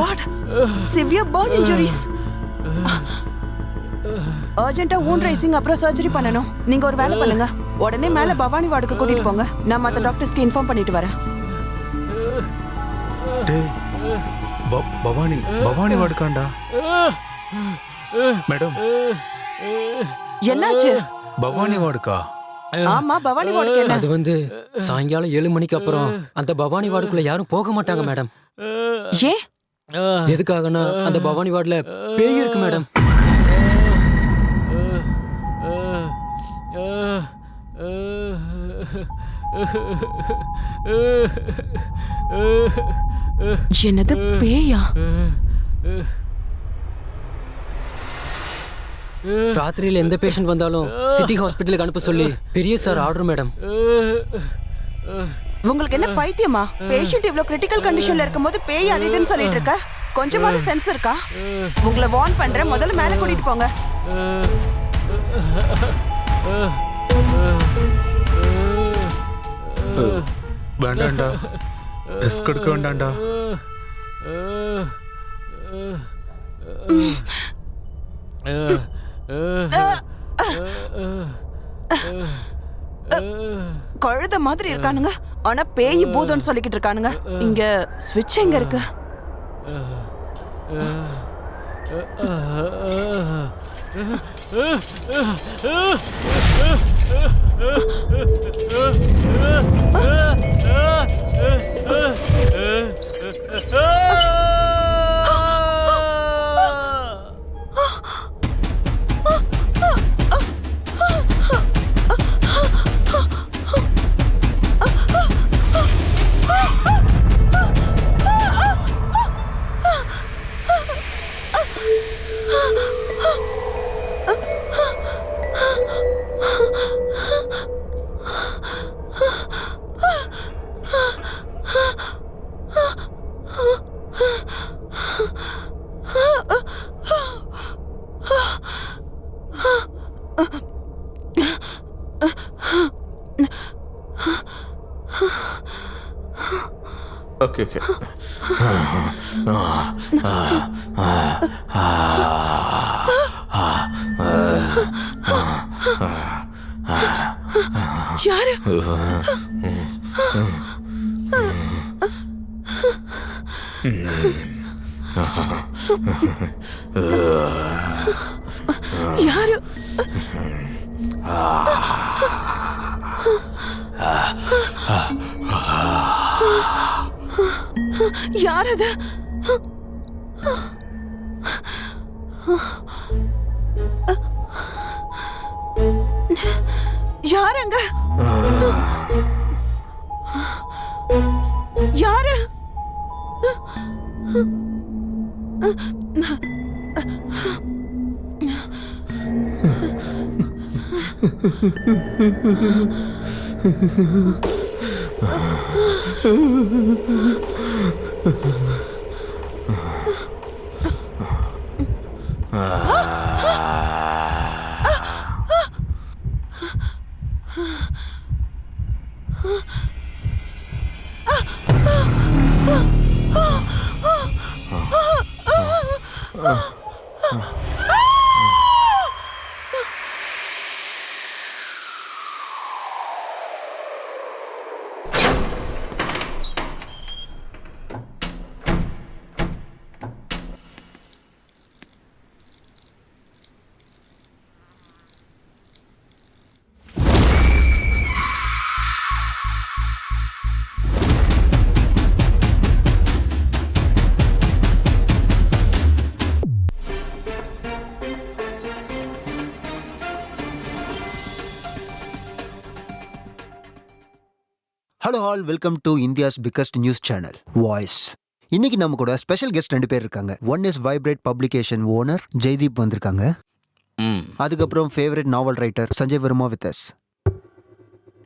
God, severe burn injuries. அர்ஜென்ட்டா wound dressing அப்புறம் surgery பண்ணனும். நீங்க ஒரு வேலை பண்ணுங்க. உடனே மேல பவானி வார்டுக்கு கூட்டிட்டு போங்க. நான் மத்த டாக்டர்ஸ்க்கு இன்ஃபார்ம் பண்ணிட்டு வரேன். டேய் பவானி வார்டுக்காண்டா. மேடம் என்னாச்சு? பவானி வார்டுக்கா? ஆமா, பவானி வார்டுக்கு என்ன? அது சாயங்காலம் 7 மணிக்கு அப்புறம் அந்த பவானி வார்டுக்குள்ள யாரும் போக மாட்டாங்க மேடம். ஏன்? எதுக்காகனா அந்த பவானி வார்டுல பேய் இருக்கு மேடம். என்னது பேயா? ராத்திரியில எந்த பேஷண்ட் வந்தாலும் சிட்டி ஹாஸ்பிட்டலுக்கு அனுப்ப சொல்லி பெரிய சார் ஆர்டர் மேடம். உங்களுக்கு என்ன பைத்தியமா? பேஷண்ட் இவ்ளோ கிரிட்டிக்கல் கண்டிஷன்ல இருக்கும்போது பேய் அது இதுன்னு சொல்லிட்டு இருக்க? கொஞ்சமாவது சென்ஸ் இருக்கா? உங்களை வார்ன் பண்றேன், முதல்ல மேல கூட்டிட்டு போங்க. வேண்டாண்டா, ரிஸ்க் எடுக்க வேண்டாண்டா. கழுத மாதிரி இருக்கானுங்க, ஆனா பேய் பூதம்னு சொல்லிக்கிட்டு இருக்கானுங்க. இங்க ஸ்விட்ச் எங்க இருக்கு? Okay okay. யாரு? யாரு? யாரது? யாரங்க? யாரு? Hello all, welcome to India's biggest news channel voice. இன்னைக்கு நம்ம கூட ஸ்பெஷல் கெஸ்ட் 2 பேர் இருக்காங்க. One is vibrate publication owner Jaideep வந்திருக்காங்க. அதுக்கப்புறம் favourite novel writer Sanjay Varma with us.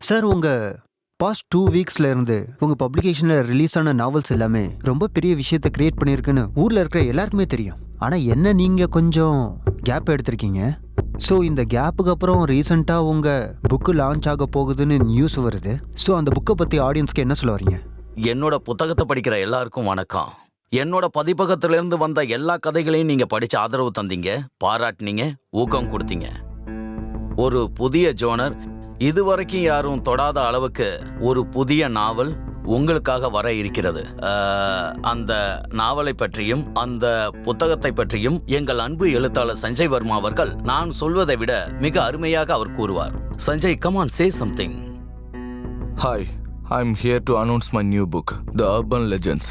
Sir, உங்க பாஸ்ட் 2 வீக்ஸ்ல இருந்து உங்க பப்ளிகேஷன்ல ரிலீஸ் ஆன நாவல்ஸ் எல்லாமே ரொம்ப பெரிய விஷயத்தை கிரியேட் பண்ணியிருக்குன்னு ஊர்ல இருக்கிற எல்லாருக்குமே தெரியும். ஆனா என்ன, நீங்க கொஞ்சம் கேப் எடுத்திருக்கீங்க. ஸோ இந்த கேப்புக்கு அப்புறம் ரீசெண்டாக உங்கள் புக்கு லான்ச் ஆக போகுதுன்னு நியூஸ் வருது. ஸோ அந்த புக்கை பற்றி ஆடியன்ஸ்க்கு என்ன சொல்ல வரீங்க? என்னோட புத்தகத்தை படிக்கிற எல்லாருக்கும் வணக்கம். என்னோட பதிப்பகத்திலிருந்து வந்த எல்லா கதைகளையும் நீங்க படிச்சு ஆதரவு தந்தீங்க, பாராட்டினீங்க, ஊக்கம் கொடுத்தீங்க. ஒரு புதிய ஜோனர், இதுவரைக்கும் யாரும் தொடாத அளவுக்கு ஒரு புதிய நாவல் உங்களுக்காக வர இருக்கிறது. அந்த நாவலை பற்றியும் அந்த புத்தகத்தை பற்றியும் எங்கள் அன்பு எழுத்தாளர் சஞ்சய் வர்மா அவர்கள் நான் சொல்வதை விட மிக அருமையாக அவர் கூறுவார். Sanjay, come on, say something. Hi, I'm here to announce my new book, The Urban Legends,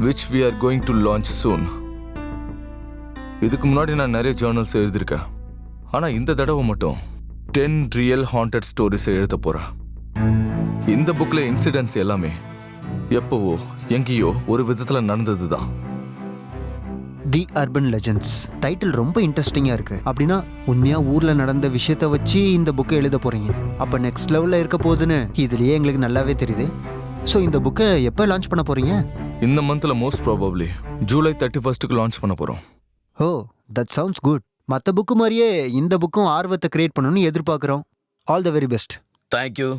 which we are going to launch soon. இதுக்கு முன்னாடி நான் நிறைய ஜேர்னல்ஸ் எழுதியிருக்கேன். ஆனால் இந்த தடவை மட்டும் 10 ரியல் ஹாண்டட் ஸ்டோரிஸ் எழுத போகிறேன். இந்த புக்கில் இன்சிடென்ட்ஸ் எல்லாமே எப்போவோ எங்கேயோ ஒரு விதத்தில் நடந்தது தான். தி அர்பன் லெஜெண்ட்ஸ் டைட்டில் ரொம்ப இன்ட்ரெஸ்டிங்காக இருக்கு. அப்படின்னா உண்மையாக ஊரில் நடந்த விஷயத்தை வச்சு இந்த புக்கை எழுத போகிறீங்க. அப்போ நெக்ஸ்ட் லெவலில் இருக்க போகுதுன்னு இதுலேயே எங்களுக்கு நல்லாவே தெரியுது. ஸோ இந்த புக்கை எப்போ லான்ச் பண்ண போகிறீங்க? இந்த மந்தில் most probably July 31st launch பண்ண போகிறோம். ஓ, தட் சவுண்ட்ஸ் குட். மற்ற புக்கு மாதிரியே இந்த புக்கும் ஆர்வத்தை கிரியேட் பண்ணணும்னு எதிர்பார்க்குறோம். All the very best. Thank you.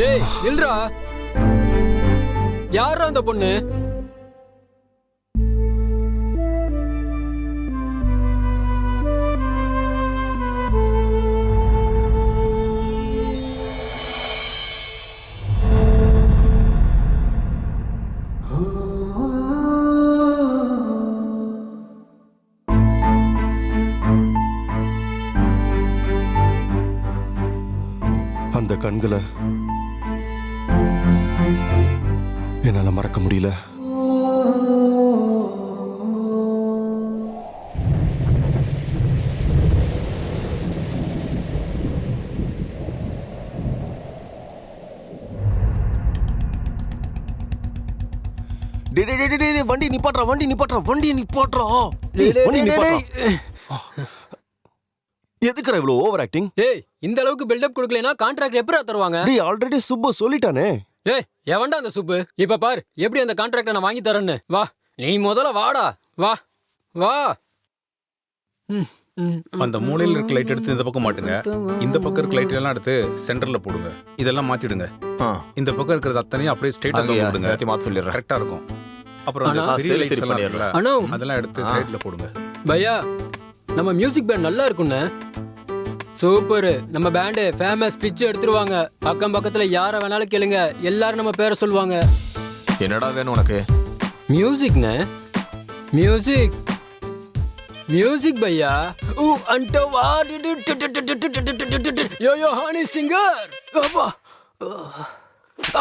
ஏய் நில்றா, யாரா அந்த பொண்ணு? அந்த கண்களை என்னால மறக்க முடியல. வண்டி நிப்பாட்றா, வண்டி நிப்பாட்றா, வண்டி நிப்பாட்றா, வண்டி நிப்பாட்றா. எதுக்குற இவ்வளவு ஓவர் ஆக்டிங்? ஏய், இந்த அளவுக்கு பில்டப் கொடுக்கலனா கான்ட்ராக்ட் எப்பறா தருவாங்க? டேய், ஆல்ரெடி சுப்பு சொல்லிட்டானே. ஏய், எவன்டா அந்த சுப்பு? இப்ப பாரு எப்படி அந்த கான்ட்ராக்ட நான் வாங்கி தரேன்னு. வா, நீ முதல்ல வாடா, வா வா. அந்த மூலையில் இருக்க லைட் எடுத்து இந்த பக்கம் மாட்டுங்க. இந்த பக்கம் இருக்க லைட் எல்லாம் எடுத்து சென்டர்ல போடுங்க. இதெல்லாம் மாத்திடுங்க. இந்த பக்கம் இருக்கிறது அத்தனையும் அப்படியே ஸ்ட்ரைட்டா போடுங்க. மாத்தி சொல்லிடுறேன், கரெக்டா இருக்கும். அப்புறம் அந்த பெரிய லைட்ஸ் எல்லாம் இருக்குல்ல, அதெல்லாம் எடுத்து சைடுல போடுங்க. பையா, நம்ம மியூசிக் பேண்ட் நல்லா இருக்கும்னே. சூப்பர். நம்ம பேண்ட் ஃபேமஸ் பிட்ச் எடுத்துருவாங்க. அக்கம் பக்கத்துல யார வேணாலும் கேளுங்க, எல்லாரும் நம்ம பேரை சொல்லுவாங்க. என்னடா வேணும் உனக்கு? மியூசிக்னே, மியூசிக் மியூசிக் பையா. ஊ அண்டவா யோ யோ ஹனி சிங்கர். அப்பா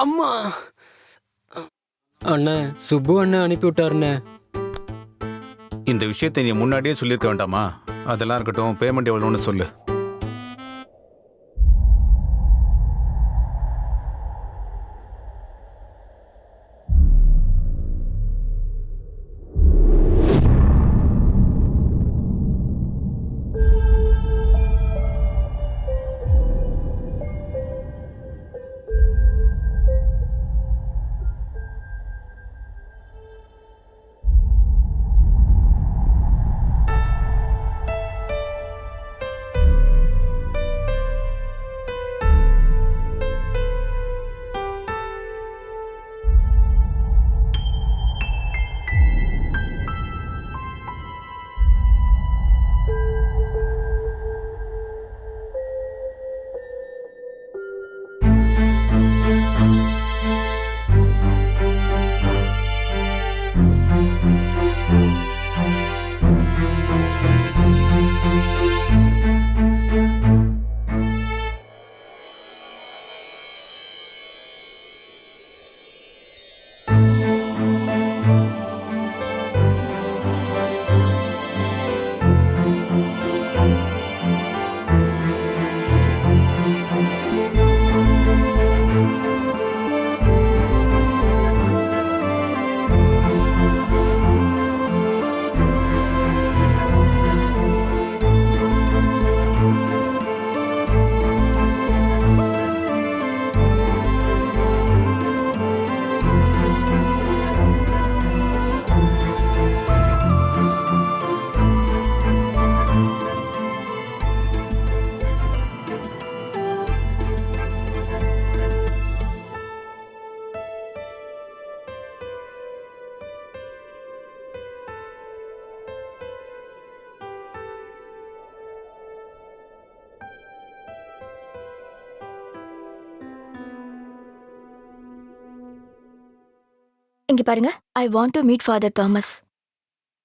அம்மா. அண்ணே, சுப்பு அண்ணன் அனுப்பி விட்டாருண்ணே. இந்த விஷயத்தை நீ முன்னாடியே சொல்லியிருக்க வேண்டாமா? அதெல்லாம் இருக்கட்டும், பேமெண்ட் எவ்வளோன்னு சொல்லு. இங்க பாருங்க, I want to meet father Thomas.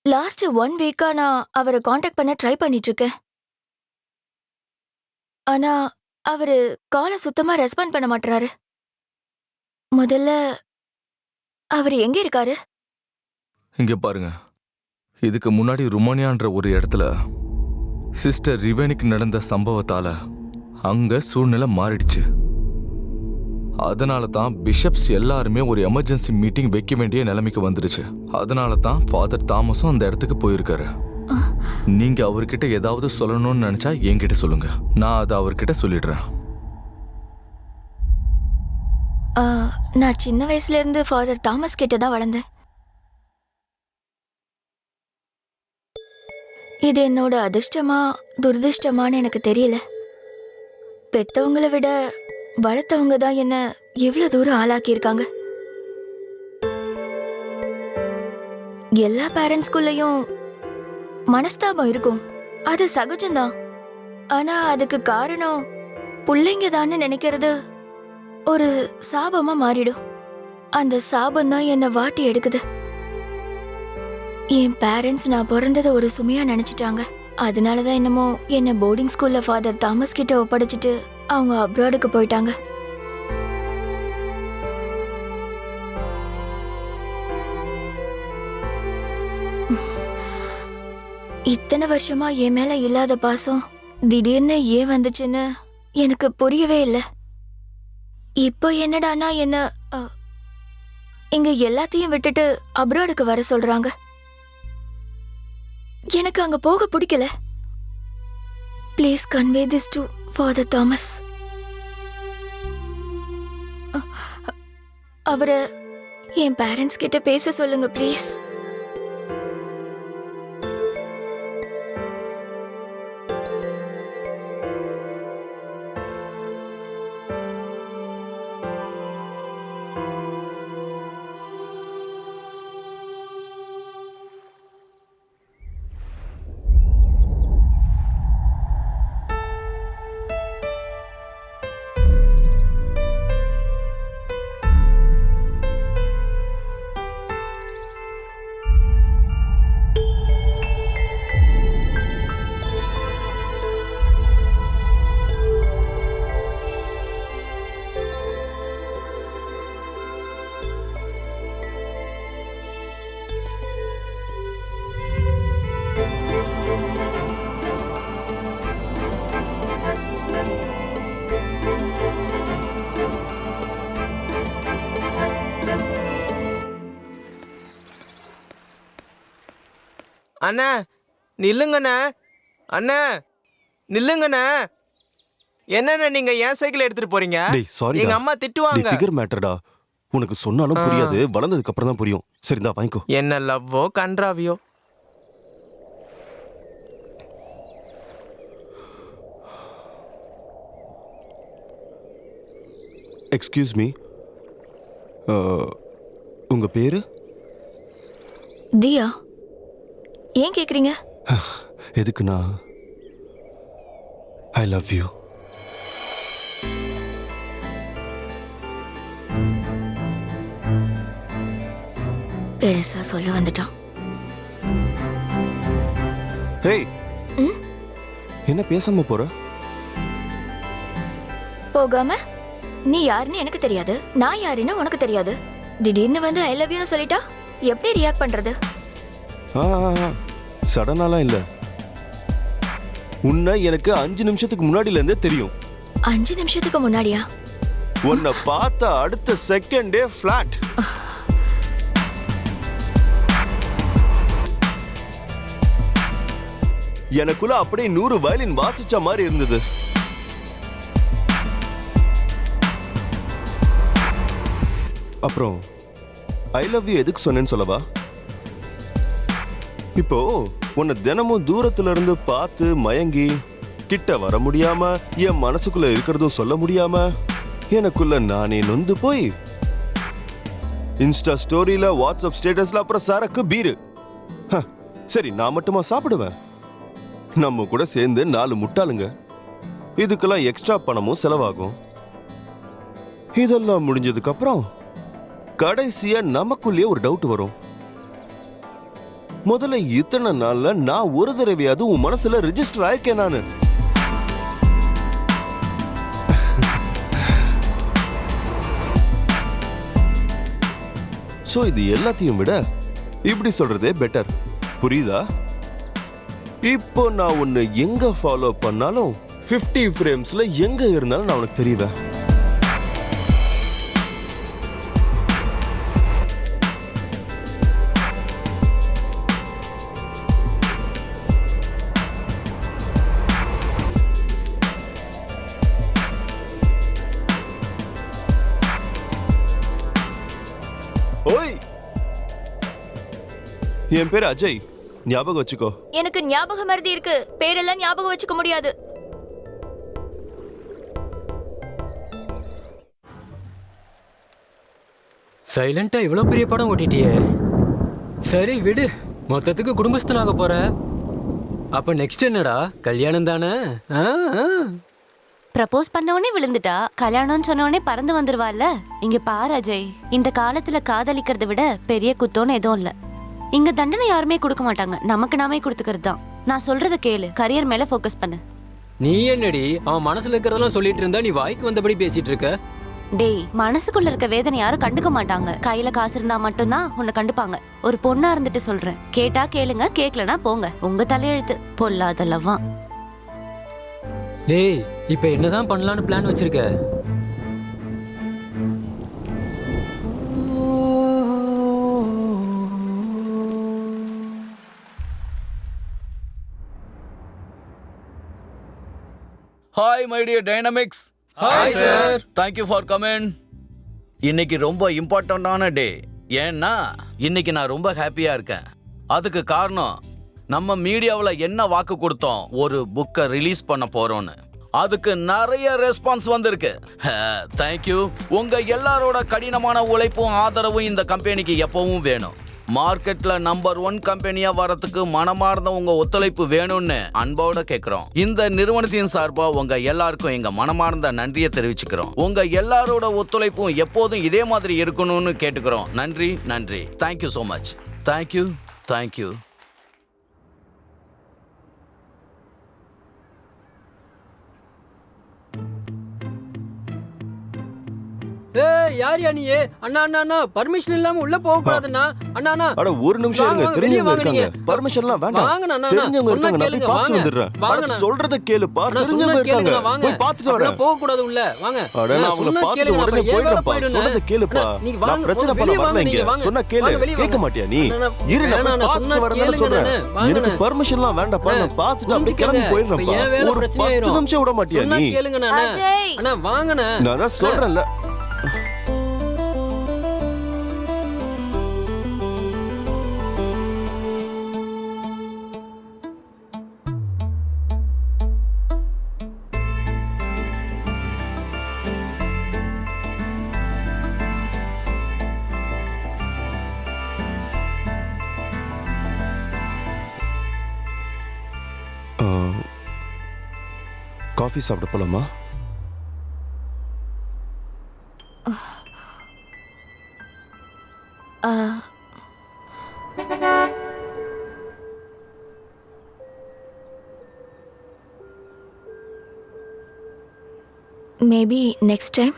Last 1 வீக்கா நான் அவரை காண்டாக்ட் பண்ண ட்ரை பண்ணிட்டு இருக்கேன். ஆனா அவரு காலை சுத்தமா ரெஸ்பாண்ட் பண்ண மாட்டாரு. முதல்ல அவர் எங்க இருக்காரு? இங்க பாருங்க, இதுக்கு முன்னாடி ருமானியான்ற ஒரு இடத்துல சிஸ்டர் ரிவேனிக்கு நடந்த சம்பவத்தால அங்க சூழ்நிலை மாறிடுச்சு. அதனால தான் பிஷப்ஸ் எல்லாருமே ஒரு எமர்ஜென்சி மீட்டிங் வைக்க வேண்டிய நிலைமைக்கு வந்துருச்சு. அதனால தான் ஃபாதர் தாமஸும் அந்த இடத்துக்கு போயிருக்காரு. நீங்க அவர்கிட்ட ஏதாவது சொல்லணும்னு நினைச்சா என்கிட்ட சொல்லுங்க, நான் அதை அவர்கிட்ட சொல்லிடுறேன். நான் சின்ன வயசுல இருந்து ஃபாதர் தாமஸ் கிட்ட தான் வளர்ந்தேன். இது என்னோட அதிர்ஷ்டமா துரதிர்ஷ்டமான்னு எனக்கு தெரியல. பெத்தவங்களை விட வளர்த்தவங்க தான் என்ன எவ்வளவு தூரம் ஆளாக்கியிருக்காங்க. எல்லா பேரண்ட்ஸ்குள்ளேயும் மனஸ்தாபம் இருக்கும், அது சகஜம்தான். ஆனா அதுக்கு காரணம் பிள்ளைங்க தான் நினைக்கிறது ஒரு சாபமா மாறிடும். அந்த சாபம் தான் என்னை வாட்டி எடுக்குது. என் பேரண்ட்ஸ் நான் பிறந்ததை ஒரு சுமையா நினைச்சிட்டாங்க. அதனாலதான் என்னமோ என்ன போர்டிங் ஸ்கூல்ல ஃபாதர் தாமஸ் கிட்ட ஒப்படைச்சிட்டு அவங்க அப்ராடுக்கு போயிட்டாங்க. இத்தனை வருஷமா என் மேல இல்லாத பாசம் திடீர்னு ஏன் வந்துச்சுன்னு எனக்கு புரியவே இல்லை. இப்போ என்னடானா என்ன இங்க எல்லாத்தையும் விட்டுட்டு அப்ராடுக்கு வர சொல்றாங்க. எனக்கு அங்க போக பிடிக்கல. Please convey this to father Thomas. அவரை என் பேரண்ட்ஸ் கிட்ட பேச சொல்லுங்க ப்ளீஸ். அண்ணா நில்லுங்கண்ணா, அண்ணா நில்லுங்கண்ணா. என்னண்ணா நீங்க ஏன் சைக்கிள் எடுத்துட்டு போறீங்க? எங்க அம்மா திட்டுவாங்க. ஃபிகர் மேட்டர்டா, உனக்கு சொன்னாலும் புரியாது, வளர்ந்ததுக்கு அப்புறம் தான் புரியும். சரிதா வாங்கிக்கோ. என்ன லவ்வோ கன்றாவியோ. எக்ஸ்கியூஸ் மீ, உங்க பேரு? தியா. ஏன் கேக்குறீங்க? எதுக்குண்ணா, ஐ லவ் யூ. பெருசா சொல்ல வந்துட்டான். ஹேய், என்ன பேசாம போற? போகாம? நீ யாருன்னு எனக்கு தெரியாது, நான் யாருன்னு உனக்கு தெரியாது. திடீர்னு வந்து ஐ லவ் யூன்னு சொல்லிட்டா எப்படி ரியாக்ட் பண்றது? சடனாலாம் இல்ல, உன்னை எனக்கு 5 நிமிஷத்துக்கு முன்னாடில இருந்தே தெரியும். 5 நிமிஷத்துக்கு முன்னாடியா? உன்னை பார்த்த அடுத்த செகண்டே ஃபிளாட். எனக்குள்ள அப்படியே 100 வயலின் வாசிச்ச மாதிரி இருந்தது. அப்புறம் ஐ லவ் யூ எதுக்கு சொன்னேன்னு சொல்லவா? இப்போ உன்னை தினமும் தூரத்துல இருந்து பார்த்து மயங்கி கிட்ட வர முடியாம, என் மனசுக்குள்ள இருக்கிறதும் சொல்ல முடியாம, எனக்குள்ள நானே நொந்து போய் இன்ஸ்டா ஸ்டோரியில, வாட்ஸ்அப் ஸ்டேட்டஸ்ல, அப்புறம் சரக்கு பீரு. சரி, நான் மட்டுமா சாப்பிடுவேன்? நம்ம கூட சேர்ந்து 4 முட்டாளுங்க. இதுக்கெல்லாம் எக்ஸ்ட்ரா பணமும் செலவாகும். இதெல்லாம் முடிஞ்சதுக்கு அப்புறம் கடைசியா நமக்குள்ளேயே ஒரு டவுட் வரும். முதல்ல இத்தனை நாள்ல நான் ஒரு தடவையாவது உன் மனசுல ரெஜிஸ்டர் ஆயிருக்கேன் நானு. சோ இது எல்லாத்தையும் விட இப்படி சொல்றதே பெட்டர். புரியுதா? இப்போ நான் உன்னை எங்க ஃபாலோ பண்ணாலும் 50 ஃப்ரேம்ஸ்ல எங்க இருந்தாலும் நான் உனக்கு தெரியுதா? ஓய், என் பேர் அஜய், ஞாபகம் வச்சுக்கோ. எனக்கு ஞாபக மறதி இருக்கு, பேரெல்லாம் ஞாபகம் வச்சுக்க முடியாது. சைலண்டா இவ்வளோ பெரிய படம் ஓட்டிட்டியே. சரி விடு, மொத்தத்துக்கு குடும்பஸ்தனாக போற. அப்ப நெக்ஸ்ட் என்னடா, கல்யாணம் தானே? ப்ரப்போஸ் பண்ண உடனே விழுந்துட்டா, கல்யாணம்னு சொன்ன உடனே பறந்து வந்துருவாள்ல. இங்க பாரு அஜய், இந்த காலத்துல காதலிக்கிறத விட பெரிய குத்தோன்னு எதுவும் இல்ல. இங்க தண்டனை யாருமே கொடுக்க மாட்டாங்க, நமக்கு நாமே கொடுத்துக்கிறது தான். நான் சொல்றத கேளு, கரியர் மேல ஃபோக்கஸ் பண்ணு. நீ என்னடி அவன் மனசுல இருக்கிறதெல்லாம் சொல்லிட்டு இருந்தா நீ வாய்க்கு வந்தபடி பேசிட்டு இருக்க? டேய், மனசுக்குள்ள இருக்க வேதனை யாரும் கண்டுக்க மாட்டாங்க. கையில காசு இருந்தா மட்டும்தான் உன்னை கண்டுப்பாங்க. ஒரு பொண்ணா இருந்துட்டு சொல்றேன், கேட்டா கேளுங்க, கேட்கலனா போங்க. உங்க தலையெழுத்து. பொல்லாதல்லவா. டேய், இப்ப என்னதான் பண்ணலான்னு பிளான் வச்சிருக்க? Hi my dear dynamics. Hi sir. Thank you for coming. இன்னைக்கு ரொம்ப இம்பார்ட்டண்டான டே. ஏன்னா இன்னைக்கு நான் ரொம்ப ஹாப்பியா இருக்கேன். அதுக்கு காரணம், நம்ம மீடியாவில் என்ன வாக்கு கொடுத்தோம், ஒரு புக்கை ரிலீஸ் பண்ண போறோம்னு. அதுக்கு நிறைய ரெஸ்பான்ஸ் வந்திருக்கு. தேங்க்யூ. உங்க எல்லாரோட கடினமான உழைப்பும் ஆதரவும் இந்த கம்பெனிக்கு எப்பவும் வேணும். மார்க்கெட்ல நம்பர் 1 கம்பெனியா வரதுக்கு மனமார்ந்த உங்க ஒத்துழைப்பு வேணும்னு அன்போட கேட்கிறோம். இந்த நிறுவனத்தின் சார்பா உங்க எல்லாருக்கும் எங்க மனமார்ந்த நன்றியை தெரிவிச்சுக்கிறோம். உங்க எல்லாரோட ஒத்துழைப்பும் எப்போதும் இதே மாதிரி இருக்கணும்னு கேட்டுக்கிறோம். நன்றி நன்றி. Thank you so much. Thank you thank you. ஏய், யார் யா நீ? அண்ணா அண்ணா அண்ணா, பர்மிஷன் இல்லாம உள்ள போக கூடாதுண்ணா. அண்ணா அண்ணா, அட ஒரு நிமிஷம் இருங்க, வாங்க, தெரிஞ்சவங்க வெளிய வாங்க இருக்காங்க. பர்மிஷன்லாம் வேண்டாம். வாங்கண்ணா, அண்ணா, தெரிஞ்சவங்க சொன்னா இருக்காங்க, நான் போய் கேளுங்க, பார்த்து வாங்க. வந்துடுறேன். வாங்கண்ணா. அட சொல்றத கேளுப்பா, அண்ணா, சொன்னா தெரிஞ்சவங்க கேளுங்க, இருக்காங்க. வாங்க. போய் பார்த்துட்டு வரேன். அப்படிலாம் போக கூடாது உள்ள. வாங்க. அட நான் அவங்கள சொன்னா பார்த்துட்டு கேளுங்க, உடனே அப்புறம் ஏன் வேலை போயிடுறேன்ப்பா. போயிடும்ண்ணே. சொல்றத கேளுப்பா. அண்ணா, நீங்க நான் வாங்க, பிரச்சனை பண்ண வெளிய வாங்க, வரல இங்க. நீங்க வாங்க. சொன்னா கேளு. வாங்க, வெளிய கேட்க வாங்க. மாட்டியா நீ? அண்ணா, இரு, நான் அண்ணா, போய் சொன்னா பார்த்துட்டு வரேன்னு கேளுங்க, சொல்றேன். அண்ணா. எனக்கு வாங்கண்ணா. பர்மிஷன்லாம் வேண்டாம்ப்பா. நான் பார்த்துட்டு அப்படியே கிளம்பி புரிஞ்சுக்கங்க. போயிடுறேன்ப்பா. இப்ப என் வேலை ஒரு பிரச்சனை 10 ஆயிரும். நிமிஷம் விட மாட்டியா சொன்னா நீ? கேளுங்கண்ணா, அண்ணா. அஜய். அண்ணா, வாங்கண்ணா. நான் தான் சொல்றேன்ல. காஃபி சாப்பிட போலாமா? Maybe next time.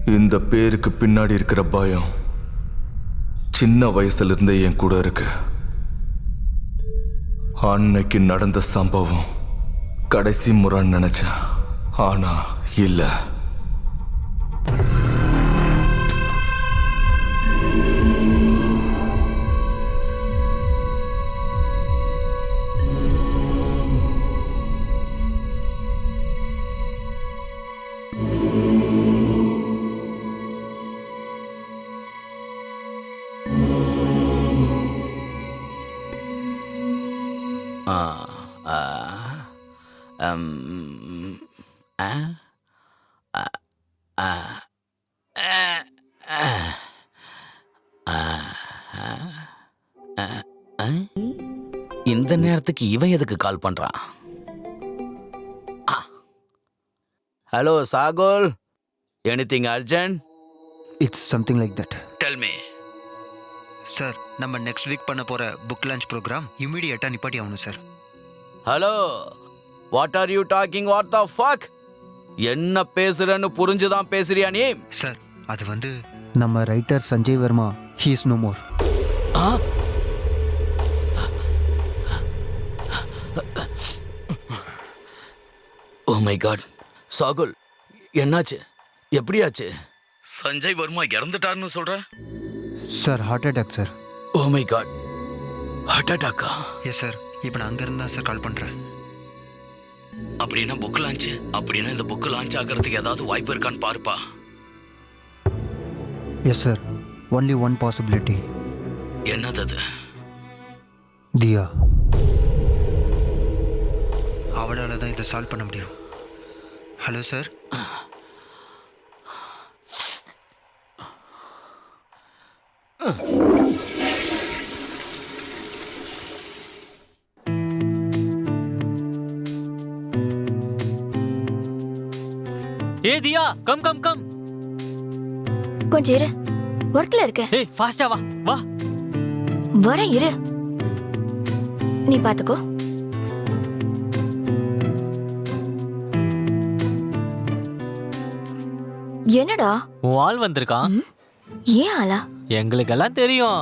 இந்த பேருக்கு பின்னாடி இருக்கிற பயம் சின்ன வயசுல இருந்தே என் கூட இருக்கு. அன்னைக்கு நடந்த சம்பவம் கடைசி முறைன்னு நினைச்சேன். ஆனா இல்ல. இந்த நேரத்துக்கு இவன் எதுக்கு கால் பண்றான்? Hello Sahul, anything urgent? It's something like that. Tell me. Sir, நம்ம நெக்ஸ்ட் வீக் பண்ண போற புக் லான்ச் ப்ரோக்ராம் இமிடியேட்டா நிப்பாட்டி ஆகணும் sir. Hello, what are you talking? What the fuck? என்ன பேசுறன்னு புரிஞ்சுதான் பேசுறியா நீ? சார், அது நம்ம writer Sanjay Varma, he is no more. Oh my god. Sahul, என்னாச்சு? எப்படியாச்சு? சஞ்சய் வர்மா இறந்துட்டாருன்னு சொல்ற? Sir, heart attack sir. Oh my god, heart அட்டாக்கா? எஸ் சார், இப்போ நான் அங்கேருந்து தான் சார் கால் பண்ணுறேன். அப்படின்னா புக் லான்ச், அப்படின்னா இந்த புக் லான்ச் ஆகிறதுக்கு ஏதாவது வாய்ப்பு இருக்கான்னு பாருப்பா. Yes sir, only one possibility. என்னது அது? தியா. அவளால் தான் இதை சால்வ் பண்ண முடியும். Hello sir. ஏ தியா, கம் கம் கம். கொஞ்சம் இரு, ஒர்க்ல இருக்க. ஏய், ஃபாஸ்டா வா வா. வரேன், இரு. நீ பாத்துக்கோ. என்னடா உன் ஆள் வந்திருக்கான்? ஏன் ஆளா? எங்களுக்கெல்லாம் தெரியும்.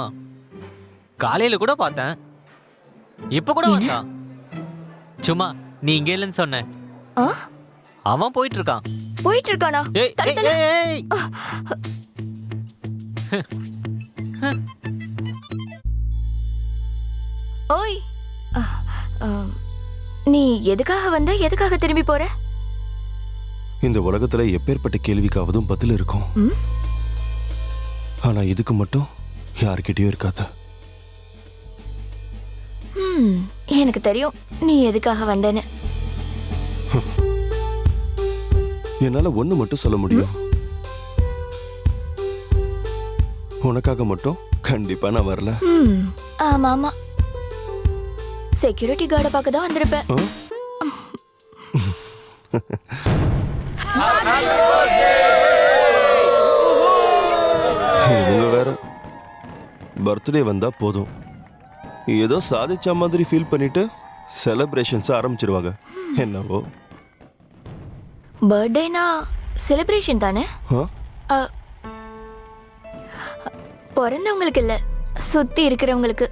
காலையில கூட பார்த்தேன், இப்ப கூட வந்தான். சும்மா நீ இங்க இல்லைன்னு சொன்ன. அவன் போயிட்டு இருக்கான். போயிட்டு இருக்கானா? ஏய், ஏய். ஓய், நீ எதுக்காக வந்த? எதுக்காக திரும்பி போற? இந்த உலகத்துல எப்பேற்பட்ட கேள்விக்காவதும் பதில் இருக்கும். ஆனா இதுக்கு மட்டும் யாருக்கிட்டயும் இருக்காது. எனக்கு தெரியும் நீ எதுக்காக வந்தேன்னு. என்னால ஒண்ணு மட்டும் சொல்ல முடியும். உனக்காக மட்டும் கண்டிப்பா நான் வரல. ஆமா ஆமா, செக்யூரிட்டி கார்டை பார்க்க தான் வந்திருப்பேன். இவங்க வேற பர்த்டே வந்தா போதும், ஏதோ சாதிச்ச மாதிரி ஃபீல் பண்ணிட்டு செலிப்ரேஷன்ஸ் ஆரம்பிச்சிருவாங்க. என்னவோ பர்த்டேனா செலிப்ரேஷன் தானே? பிறந்தவங்களுக்கு இல்ல, சுத்தி இருக்கிறவங்களுக்கு.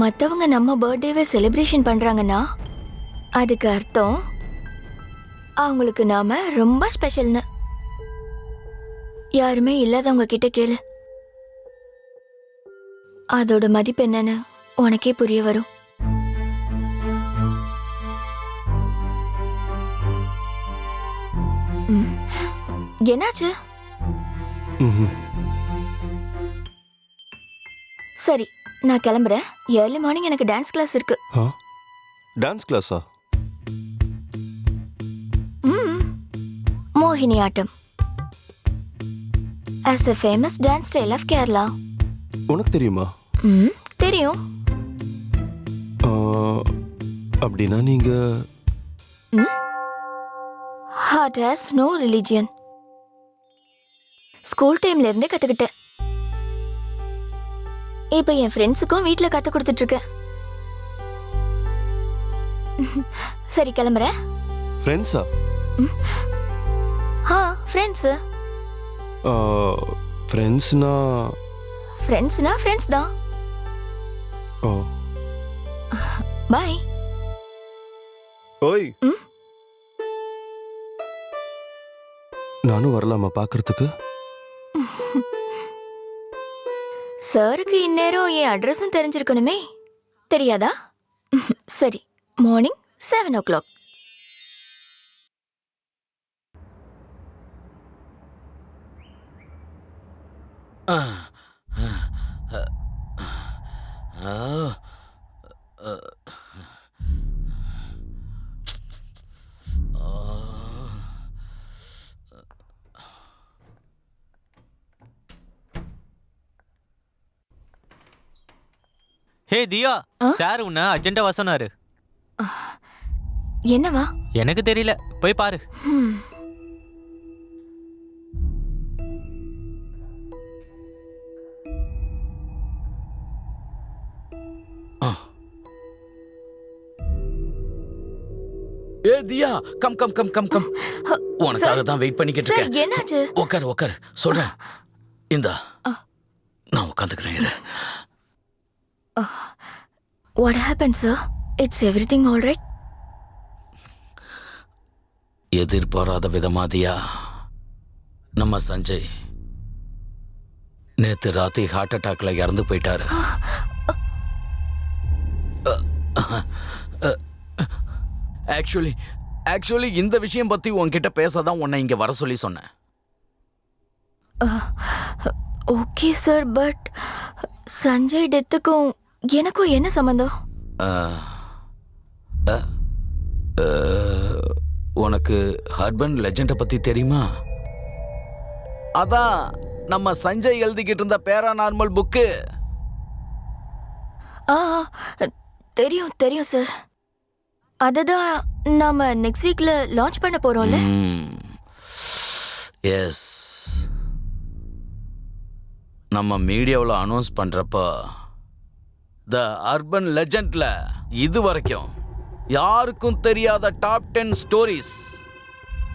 மற்றவங்க நம்ம பர்த்டேவை செலிப்ரேஷன் பண்றாங்கன்னா அதுக்கு அர்த்தம் அவங்களுக்கு நாம ரொம்ப ஸ்பெஷல்னு. யாருமே இல்லாதவங்க கிட்ட கேளு, அதோட மதிப்பு என்னன்னு உனக்கே புரிய வரும். என்னாச்சு? சரி, நான் கிளம்புறேன். ஏர்லி மார்னிங் எனக்கு டான்ஸ் கிளாஸ் இருக்கு. டான்ஸ் கிளாஸா? மோகினி ஆட்டம், as a famous dance style of Kerala. உனக்கு தெரியுமா? தெரியும். அப்படின்னா நீங்க Heart has no religion. School டைம்ல இருந்தே கத்துக்கிட்டேன். இப்ப என் ஃப்ரெண்ட்ஸுக்கும் வீட்ல கத்து கொடுத்துட்டு இருக்கேன். சரி, கிளம்புறேன். ஃப்ரெண்ட்ஸா? ஃப்ரெண்ட்ஸ். ஃப்ரெண்ட்ஸ்னா ஃப்ரெண்ட்ஸ் தான். ஓ பை. ஓய் நானும் வரலாமா பார்க்கறதுக்கு? சாருக்கு இந்நேரம் என் அட்ரஸும் தெரிஞ்சிருக்கணுமே. தெரியாதா? சரி, மார்னிங் 7 o'clock. ஹே தியா, சார் உன்னை அர்ஜென்ட்டா வர சொன்னாரு. என்னவா? எனக்கு தெரியல, போய் பாரு. ஏ Diya, come come come come come. உனக்காக தான் வெயிட் பண்ணிக்கிட்டு சார், இருக்கேன். என்னாச்சு? உட்கார் சொல்றேன். இந்தா நான் உட்காந்துக்கிறேன். What happened, sir? It's everything all right? எதிர்பாராத விதமாதியா நம்ம சஞ்சய் நேத்து ராத்திரி ஹார்ட் அட்டாக்ல இறந்து போயிட்டாரு. ஆக்சுவலி இந்த விஷயம் பத்தி உன்கிட்ட பேசதான் உன்னை இங்க வர சொல்லி சொன்னேன். ஓகே சார், பட் சஞ்சய் டெத்துக்கும் எனக்கும் என்ன சம்பந்தம்? உனக்கு அர்பன் லெஜெண்டை பத்தி தெரியுமா? அதான் நம்ம சஞ்சய் எழுதிக்கிட்டு இருந்த பேராநார்மல் புக்கு. தெரியும் சார். அதுதான் நாம நெக்ஸ்ட் வீக்ல லான்ச் பண்ண போறோம்ல. எஸ், நம்ம மீடியாவில் அனௌன்ஸ் பண்றப்ப த அர்பன் லெஜெண்ட்ல இது வரைக்கும் யாருக்கும் தெரியாத டாப் 10 ஸ்டோரிஸ்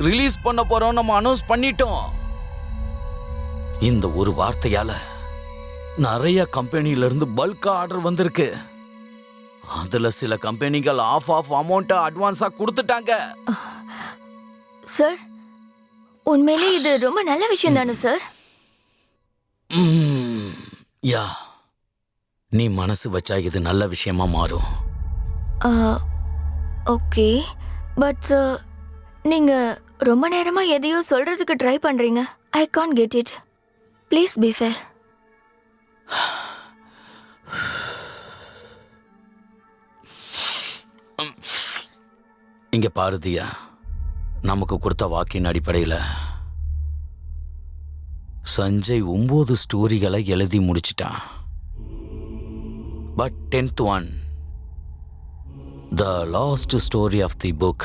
ரிலீஸ் பண்ண போறோம் நம்ம அனௌன்ஸ் பண்ணிட்டோம். இந்த ஒரு வார்த்தையால நிறைய கம்பெனில இருந்து பல்கா ஆர்டர் வந்திருக்கு. அதுல சில கம்பெனிகள் ஆஃப் அமௌண்ட்டை அட்வான்ஸா கொடுத்துட்டாங்க. சார், உண்மையிலே இது ரொம்ப நல்ல விஷயம் தானே சார்? யா, நீ மனசு வச்சா இது நல்ல விஷயமா மாறும். ஓகே, பட் நீங்க ரொம்ப நேரமா எதையோ சொல்றதுக்கு ட்ரை பண்றீங்க. I can't get it. Please be fair. இங்க பாரதியா, நமக்கு கொடுத்த வாக்கின் அடிப்படையில் சஞ்சய் 9 ஸ்டோரிகளை எழுதி முடிச்சிட்டான். But 10th one, the last story of the book,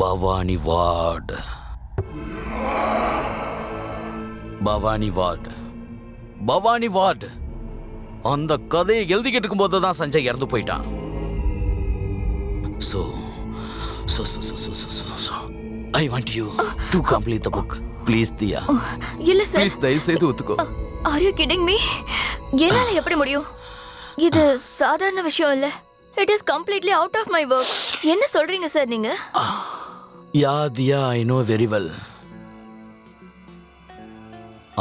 Bhavani ward, அந்த கதையை எழுதிக்கிட்டு இருக்கும்போது தான் சஞ்சய் இறந்து போயிட்டான். So, I want you to complete the book. Please, Diya. இல்ல சார். Please, தயவு செய்து ஒத்துக்கோ. Are you kidding me? என்னால எப்படி முடியும்? இது சாதாரண விஷயம் இல்ல. It is completely out of my work. என்ன சொல்றீங்க சார் நீங்க? Yeah, Diya, I know very well.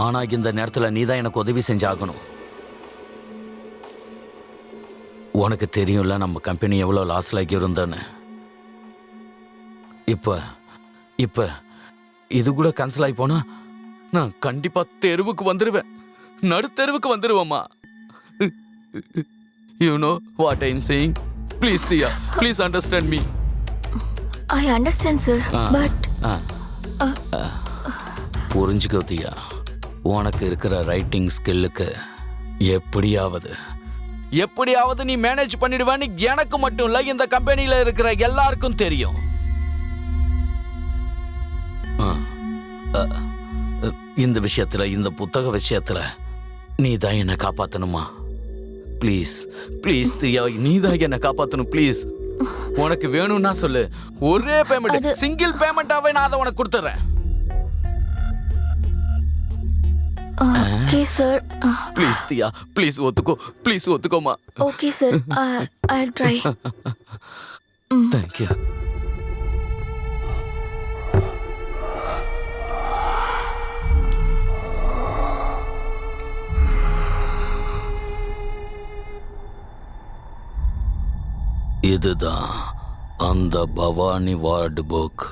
ஆனா இந்த நேரத்துல நீதான் எனக்கு உதவி செஞ்சாகணும். உனக்கு தெரியும்ல நம்ம கம்பெனி எவ்வளோ லாஸ்ல இருந்தேன்னு. இப்ப இது கூட கேன்சல் ஆகி போனா நான் கண்டிப்பா தெருவுக்கு வந்துருவேன். நடுத்தெருவுக்கு வந்துருவேம்மா. You know what I'm saying? Please, Diya, please understand me. I understand, sir, but புரிஞ்சுக்கோ தியா, உனக்கு இருக்கிற ரைட்டிங் ஸ்கில்லுக்கு எப்படியாவது நீ மேனேஜ் பண்ணிடுவேன்னு எனக்கு மட்டும் இல்ல, இந்த கம்பெனியில இருக்கிற எல்லாருக்கும் தெரியும். இந்த விஷயத்துல, இந்த புத்தக விஷயத்துல நீ தான் என்னை காப்பாத்தணுமா? ப்ளீஸ் தியா, நீ தான் என்னை காப்பாத்தணும். ப்ளீஸ் உனக்கு வேணும்னா சொல்லு, ஒரே பேமெண்ட், சிங்கிள் பேமெண்டாவே நான் அதை உனக்கு கொடுத்துறேன். Okay sir. Please Diya, please ஒத்துக்கோ, ப்ளீஸ் ஒத்துக்கோமா. Okay sir, I'll try. Thank you. இதுதான் அந்த பவானி வார்டு புக்.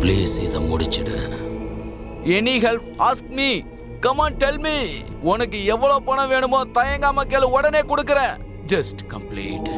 ப்ளீஸ் இதை முடிச்சிடு. Any help ask me. Come on tell me. உனக்கு எவ்வளவு பணம் வேணுமோ தயங்காம கேளு, உடனே கொடுக்கறேன். Just complete.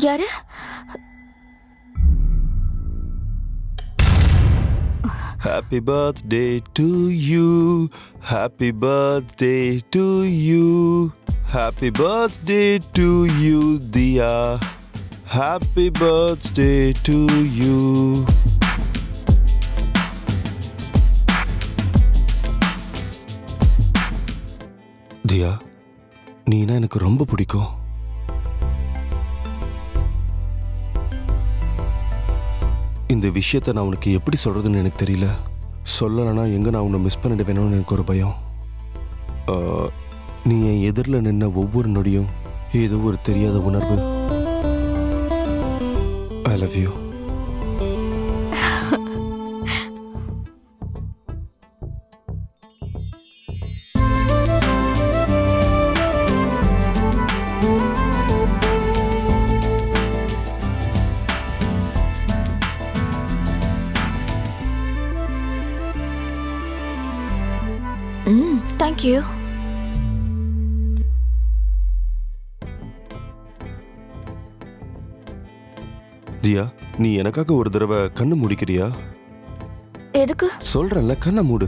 யாரு? Happy birthday to you. Happy birthday to you. Happy birthday to you, Diya. Happy birthday to you. தியா, நீனா எனக்கு ரொம்ப பிடிக்கும். இந்த விஷயத்தை நான் உனக்கு எப்படி சொல்றதுன்னு எனக்கு தெரியல. சொல்லலைன்னா எங்க நான் உன்னை மிஸ் பண்ணிடுவேணும்னு எனக்கு ஒரு பயம். நீ என் எதிரில் நின்ன ஒவ்வொரு நொடியும் ஏதோ ஒரு தெரியாத உணர்வு. I love you. Thank you. தியா, நீ எனக்காக ஒரு தடவை கண்ணு மூடிக்கிறியா? எதுக்கு? சொல்றேன்ல, கண்ணை மூடு.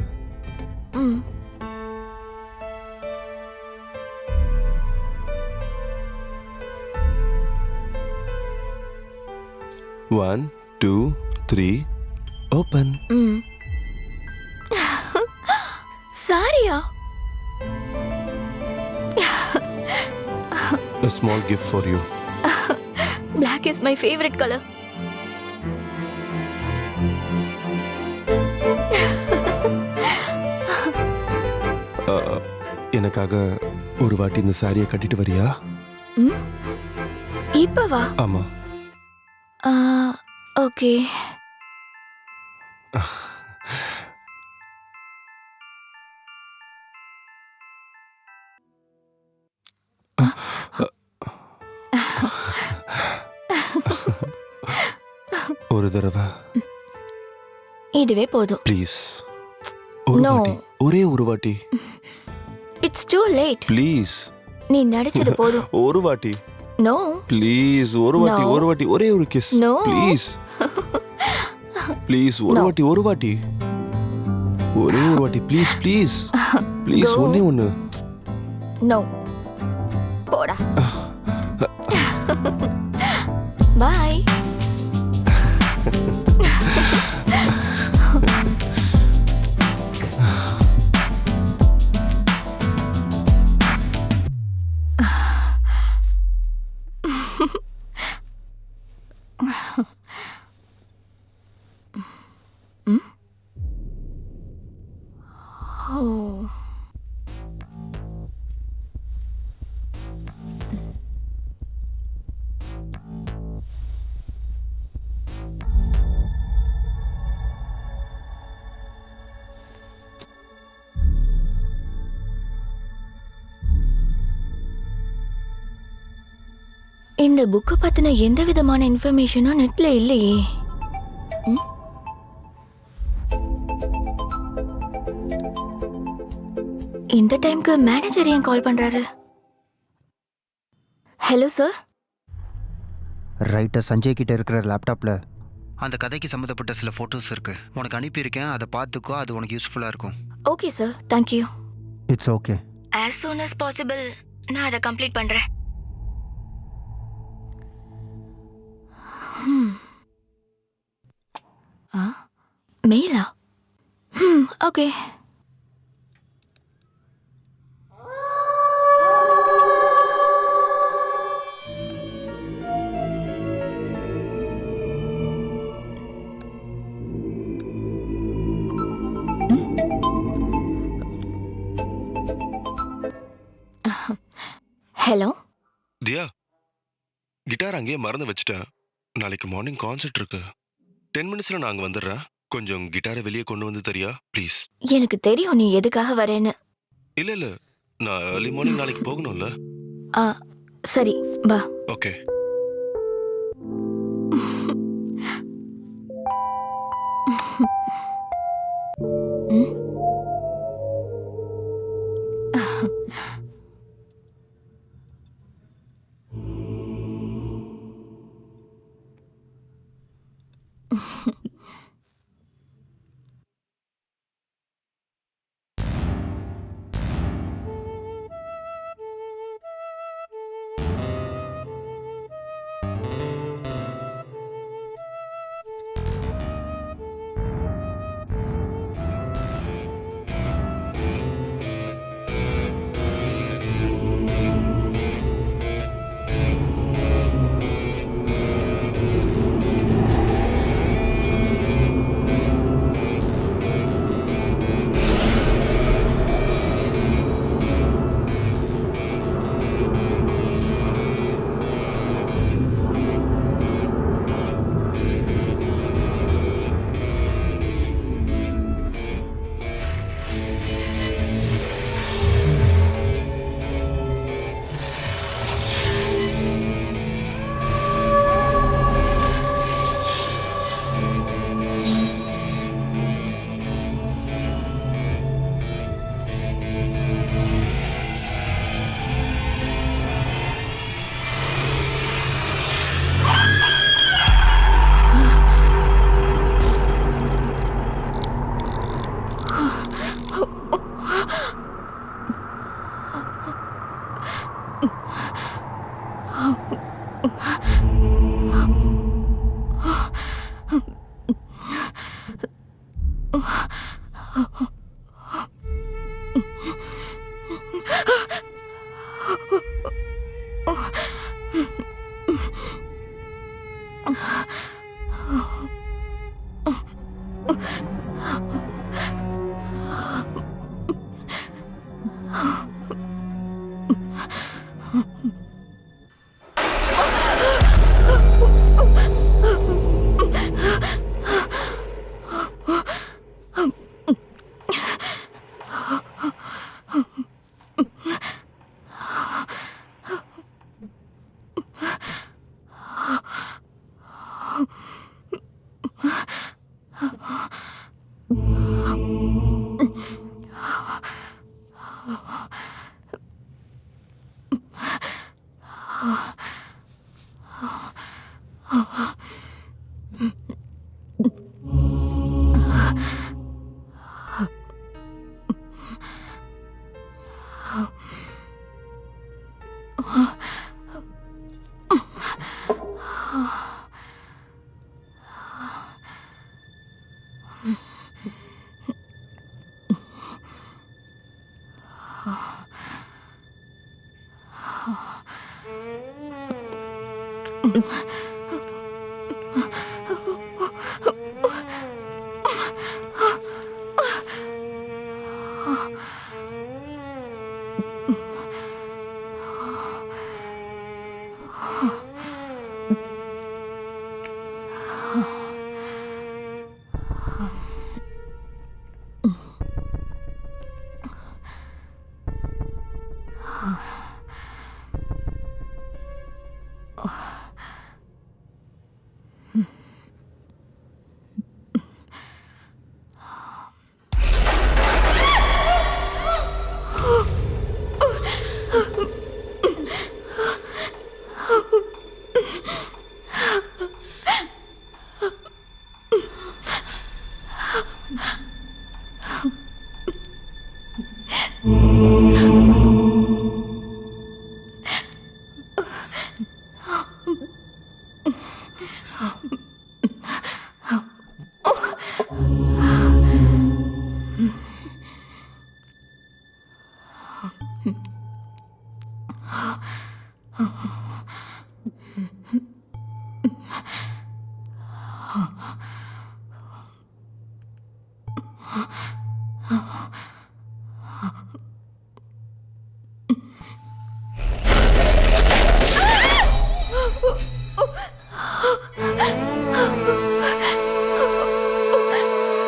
One, 2, 3, open. Saria? A small gift for you. Black is my favorite color. எனக்காக ஒரு வாட்டி இந்த சாரியை கட்டிட்டு வரியா? இப்பவா? ஆமா. ஓகே. ஒரு தடவை இதுவே போதும். ப்ளீஸ், ஒரு வாட்டி, ஒரே ஒரு வாட்டி. It's too late. ப்ளீஸ், நீ நடிச்சது போதும். ஒரு வாட்டி. நோ ப்ளீஸ், ஒரு வாட்டி, ஒரு வாட்டி, ஒரே ஒரு கிஸ். No. ப்ளீஸ் ப்ளீஸ், ஒரு வாட்டி, ஒரு வாட்டி, ஒரே ஒரு வாட்டி. ப்ளீஸ் ப்ளீஸ் ப்ளீஸ், ஒண்ணே ஒண்ணு. நோ, போடா. பாய். இந்த புக்கு பத்தின எந்த விதமான இன்ஃபர்மேஷனும் நெட்ல இல்லையே. இந்த டைம்க்கு மேனேஜர் ஏன் கால் பண்றாரு? Hello sir. ரைட்டர் சஞ்சய் கிட்ட இருக்கிற லேப்டாப்ல அந்த கதைக்கு சம்மந்தப்பட்ட சில ஃபோட்டோஸ் இருக்கு. உனக்கு அனுப்பியிருக்கேன், அதை பார்த்துக்கோ. அது உனக்கு யூஸ்ஃபுல்லாக இருக்கும். Okay sir, thank you. It's okay. as soon as possible நான் அதை கம்ப்ளீட் பண்றேன். மெயிலா? ஓகே. ஹலோ தியா, கிட்டார் அங்கேயே மறந்து வச்சுட்டேன். நாளைக்கு மார்னிங் கான்சர்ட் இருக்கு. 10 மினிட்ஸ்ல நான் அங்க வந்துடுறேன். கொஞ்சம் கிட்டாரை வெளியே கொண்டு வந்து தரியா ப்ளீஸ்? எனக்கு தெரியும் நீ எதுக்காக வரேன்னு. இல்ல நான் ஏர்லி மார்னிங் நாளைக்கு போகணும்ல. சரி வா. ஓகே.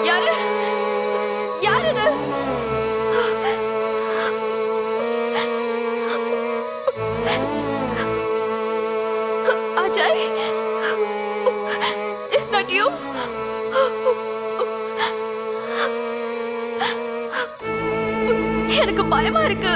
யாரு யார் இது? Ajay, it's not you. எனக்கு பயமா இருக்கு.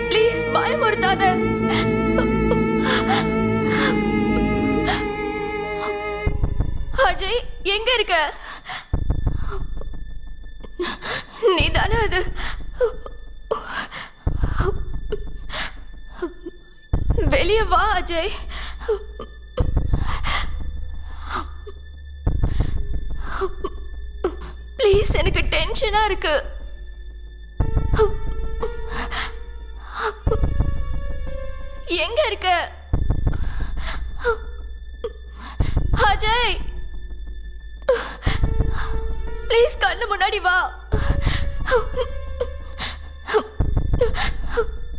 ப்ளீஸ் பயமுறுத்தாத. அஜய், எங்க இருக்க? நீ தானே அது? வெளியே வா அஜய். ப்ளீஸ், எனக்கு டென்ஷனா இருக்கு. எங்க இருக்க அஜய்? ப்ளீஸ் கண்ணு முன்னாடி வா.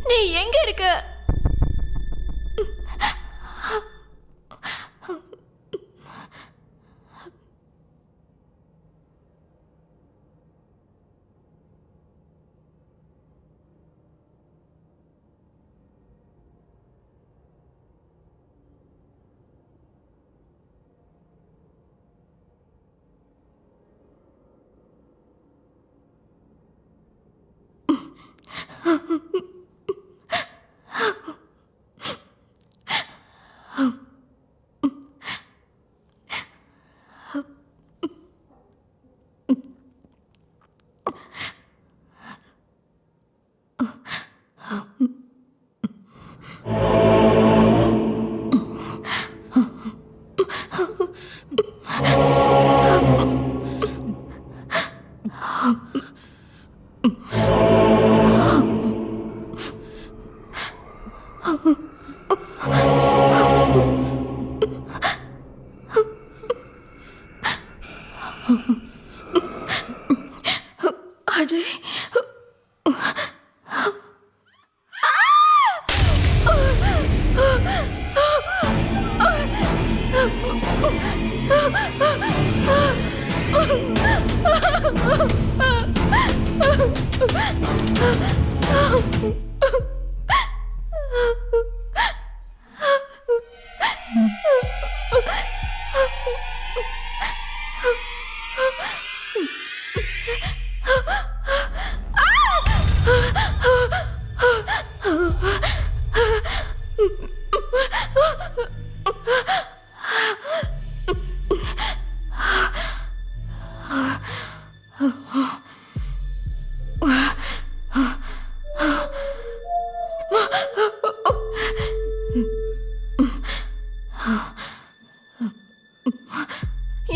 நீ எங்க இருக்க? அஜய்,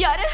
யாரு?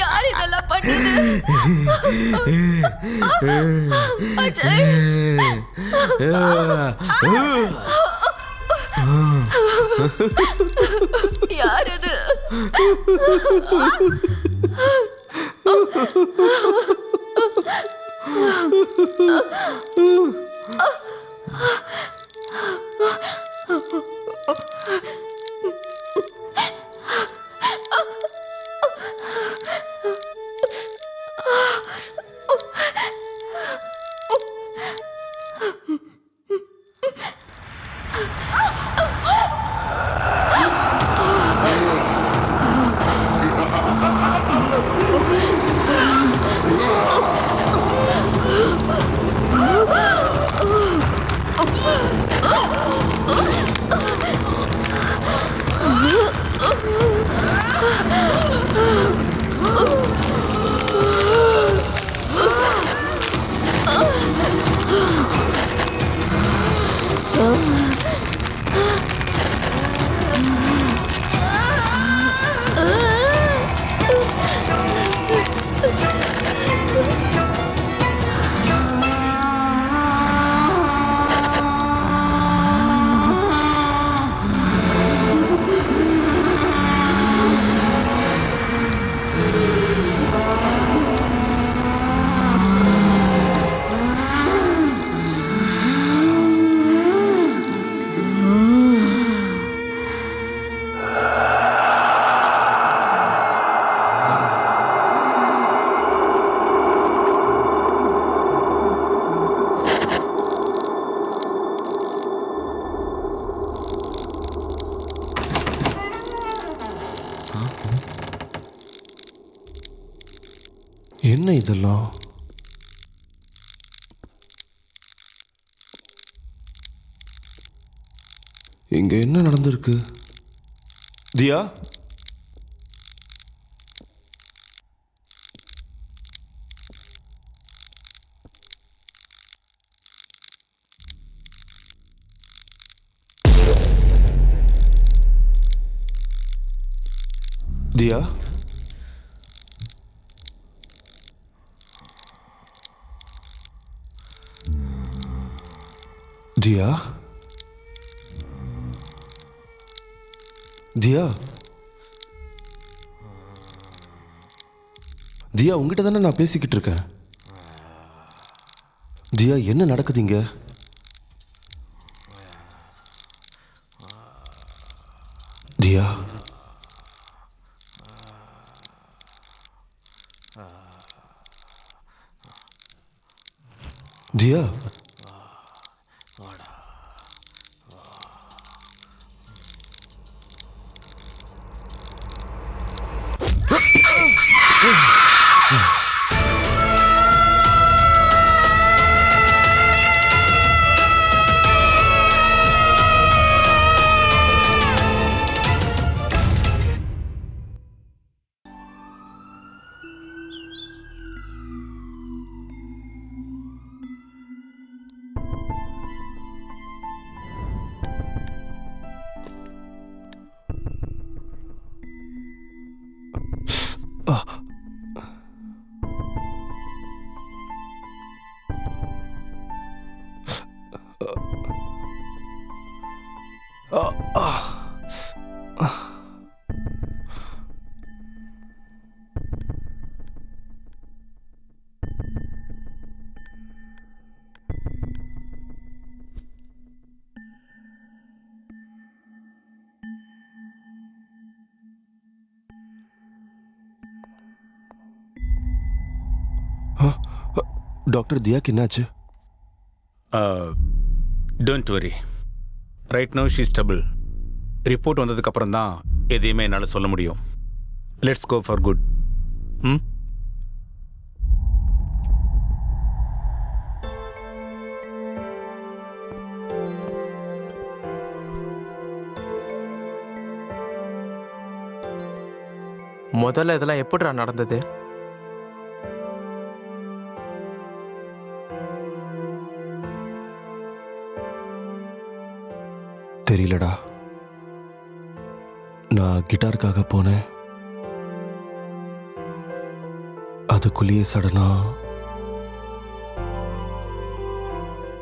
யார் இதெல்லாம் பண்ணது? அஜய், யார் அது? என்ன இதெல்லாம்? இங்க என்ன நடந்திருக்கு? தியா, தியா, தியா, தியா, தியா, உங்ககிட்ட தானே நான் பேசிக்கிட்டு இருக்கேன். தியா, என்ன நடக்குதுங்க? தியா, தியா, டாக்டர், தியாக்கு என்னாச்சு? Don't worry, right now she stable. Report வந்ததுக்கப்புறம் தான் எதையுமே என்னால் சொல்ல முடியும். Let's go for good. முதல்ல இதெல்லாம் எப்படிடா நடந்தது? தெரியலடா. நான் கிட்டாருக்காக போனேன். அதுக்குள்ளேயே சடனா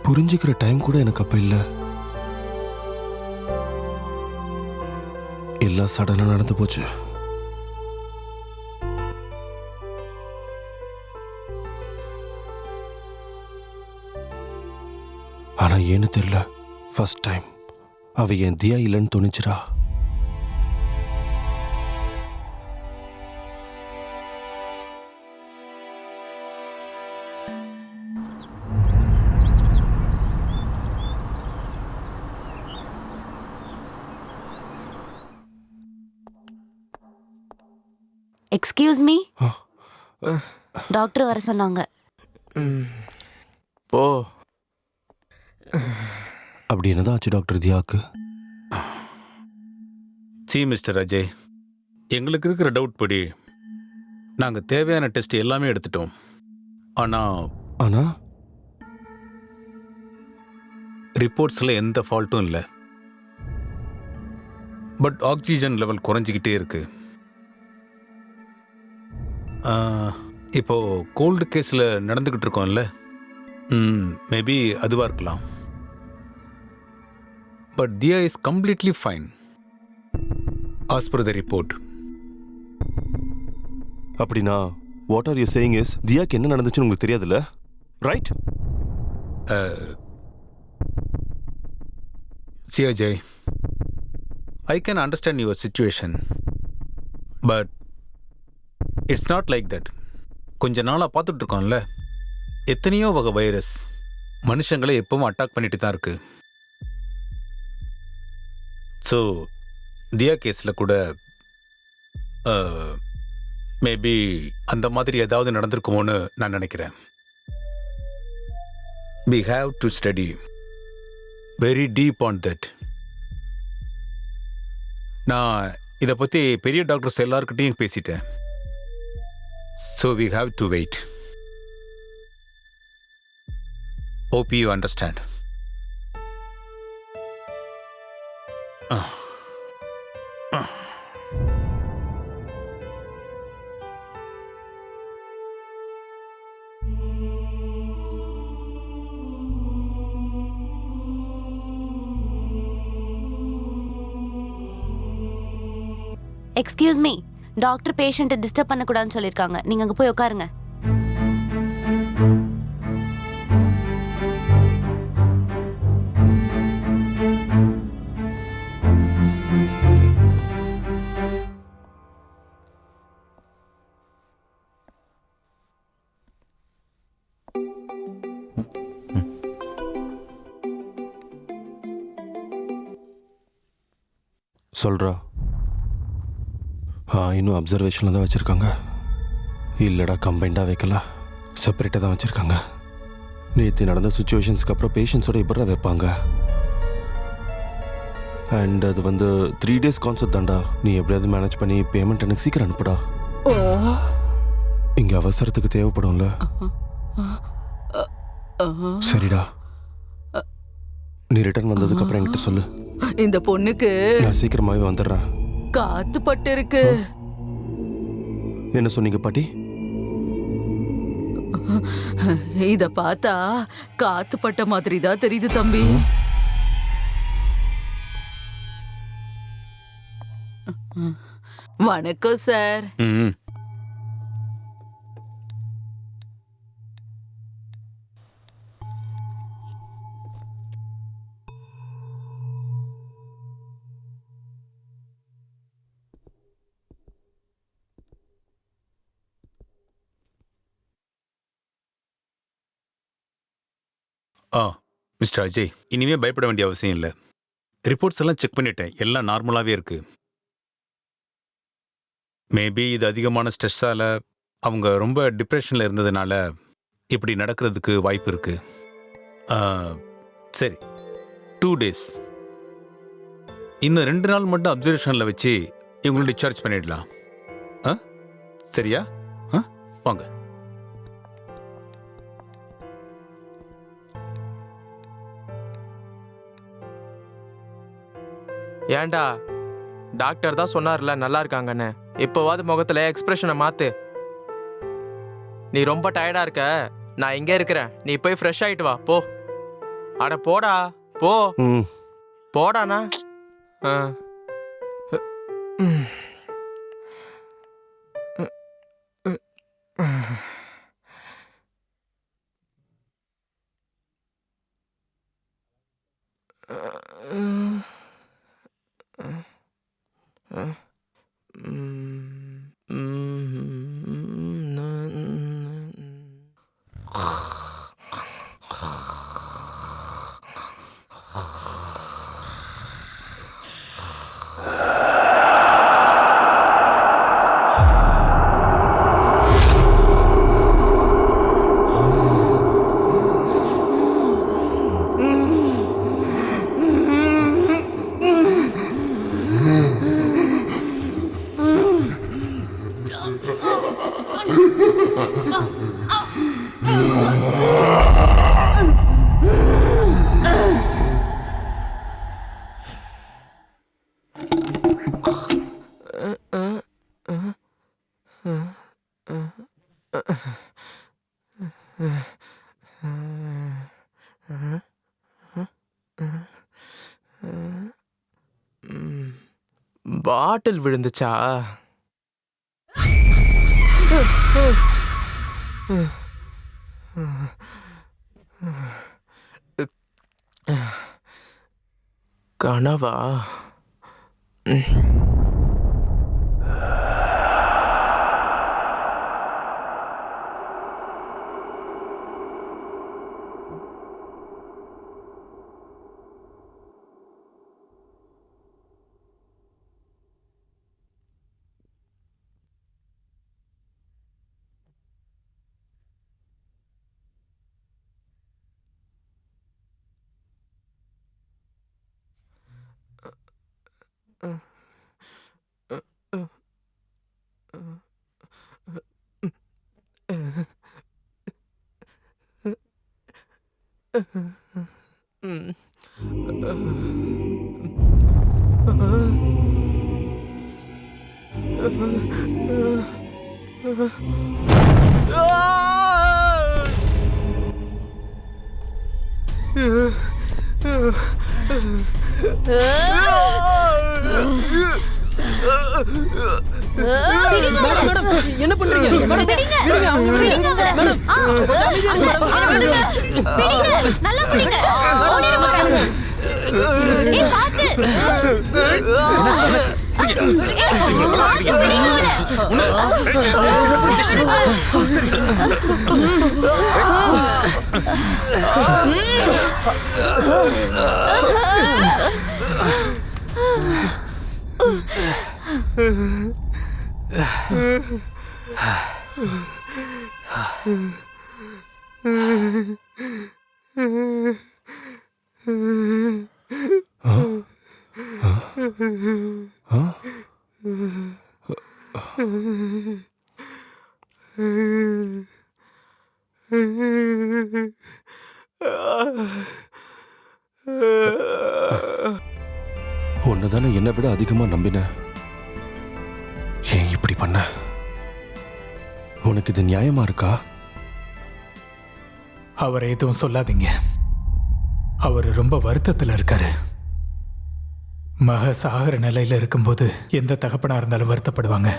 புரிஞ்சுக்கிற டைம் கூட எனக்கு அப்ப இல்லை. எல்லாம் சடனா நடந்து போச்சு. ஆனா ஏன்னு தெரியல, ஃபர்ஸ்ட் டைம் அவ என் தியா இல்லைன்னு தோணுச்சுடா. எக்ஸ்கியூஸ் மீ, டாக்டர் வர சொன்னாங்க. போ. அப்படி என்னதான் ஆச்சு டாக்டர் தியாக்கு? மிஸ்டர் அஜய், எங்களுக்கு இருக்கிற டவுட் படி நாங்கள் தேவையான டெஸ்ட் எல்லாமே எடுத்துட்டோம். ஆனா ரிப்போர்ட்ஸில் எந்த ஃபால்ட்டும் இல்லை. பட் ஆக்சிஜன் லெவல் குறைஞ்சிக்கிட்டே இருக்கு. இப்போ கோல்டு கேஸில் நடந்துக்கிட்டு இருக்கோம்ல, மேபி அதுவாக இருக்கலாம். But Diya is completely fine as per the report. அப்படின்னா what are you saying is தியாக்கு என்ன நடந்துச்சுன்னு உங்களுக்கு தெரியாதுல்ல, right? See Ajay, I can understand your situation, but it's not like that. கொஞ்ச நாளாக பார்த்துட்டு இருக்கோம்ல, எத்தனையோ வகை வைரஸ் மனுஷங்களை எப்பவும் அட்டாக் பண்ணிட்டு தான் இருக்கு. ஸோ தியா கேஸில் கூட மேபி அந்த மாதிரி ஏதாவது நடந்திருக்குமோன்னு நான் நினைக்கிறேன். We have to study very deep on that. நான் இதை பற்றி பெரிய டாக்டர்ஸ் எல்லாருக்கிட்டையும் பேசிட்டேன். So we have to wait. Hope you understand. Excuse me, doctor பேஷண்ட்டை டிஸ்டர்ப் பண்ணக்கூடாதுன்னு சொல்லியிருக்காங்க. நீங்க அங்க போய் உட்காருங்க. சொல்றா. இன்னும் அப்சர்வேஷனில் தான் வச்சுருக்காங்க. இல்லைடா, கம்பைண்டாக வைக்கல, செப்பரேட்டாக தான் வச்சுருக்காங்க. நேற்று நடந்த சுச்சுவேஷன்ஸ்க்கு அப்புறம் பேஷண்ட்ஸோட இப்படி வைப்பாங்க. அண்ட் அது 3 days கான்செப்ட் தான்டா. நீ எப்படியாவது மேனேஜ் பண்ணி பேமெண்ட் எனக்கு சீக்கிரம் அனுப்புடா. இங்கே அவசரத்துக்கு தேவைப்படும்ல. சரிடா, நீ ரிட்டர்ன் வந்ததுக்கு அப்புறம் என்கிட்ட சொல்லு. இந்த பொண்ணுக்கு நான் சீக்கிரமாவே வந்துடுறேன். காத்து பட்டு இருக்கு. என்ன சொன்னீங்க பாட்டி? இத பார்த்தா காத்து பட்ட மாதிரி தான் தெரியுது தம்பி. வணக்கம் சார். மிஸ்டர் அஜய், இனிமே பயப்பட வேண்டிய அவசியம் இல்லை. ரிப்போர்ட்ஸ் எல்லாம் செக் பண்ணிட்டேன், எல்லாம் நார்மலாகவே இருக்கு. மேபி இது அதிகமான ஸ்ட்ரெஸ்ஸால், அவங்க ரொம்ப டிப்ரெஷனில் இருந்ததுனால இப்படி நடக்கிறதுக்கு வாய்ப்பு இருக்கு. சரி, 2 days, இன்னும் 2 நாள் மட்டும் அப்சர்வேஷனில் வச்சு இவங்களை டிஸ்சார்ஜ் பண்ணிடலாம். சரியா? வாங்க. ஏன்டா, டாக்டர் தான் சொன்னார்ல நல்லா இருக்காங்கன்னு. இப்போவாது முகத்துல எக்ஸ்பிரஷனை மாத்து. நீ ரொம்ப டயர்டா இருக்க, நான் இங்கே இருக்கிறேன். நீ போய் ஃப்ரெஷ் ஆயிட்டு வா, போ. அட போடா, போ. போடாண்ணா. பாட்டில் விழுந்துச்சா? கனவா? மேடம் என்ன பண்றீங்க? மேடம் விடுங்க அவங்க விடுங்க. மேடம் அமைதியா இருங்க மேடம். நல்லா பிடிங்க. ஓடிர மாட்டாங்க. ஏய் பாத்து. உன்னதானே என்னை விட அதிகமா நம்பின. ஏன் இப்படி பண்ண? உனக்கு இது நியாயமா இருக்கா? அவர் எதுவும் சொல்லாதீங்க. அவர் ரொம்ப வருத்தத்தில் இருக்காரு. மக சாகர நிலையில இருக்கும்போது எந்த தகப்பனா இருந்தாலும் வருத்தப்படுவாங்க.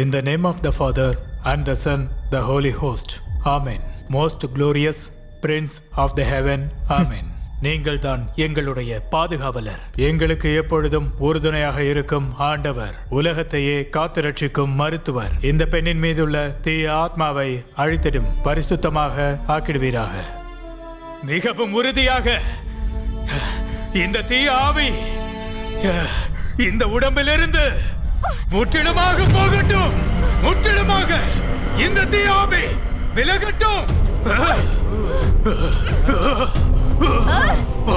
In the name of the Father, and the Son, the Holy Host. Amen. Most glorious Prince of the Heaven. Amen. நீங்கள் தான் எங்களுடைய பாதுகாவலர். எங்களுக்கு எப்பொழுதும் உறுதுணையாக இருக்கும் ஆண்டவர். உலகத்தையே காத்து ரட்சிக்கும் மருத்துவர். இந்த பெண்ணின் மீதுள்ள தீய ஆத்மாவை அழித்திடும் பரிசுத்தமாக ஆக்கிடுவீராக. மிகவும் உறுதியாக இந்த தீய ஆவி இந்த உடம்பிலிருந்து முற்றிலுமாக போகட்டும். முற்றிலுமாக இந்த தீயாவி விலகட்டும்.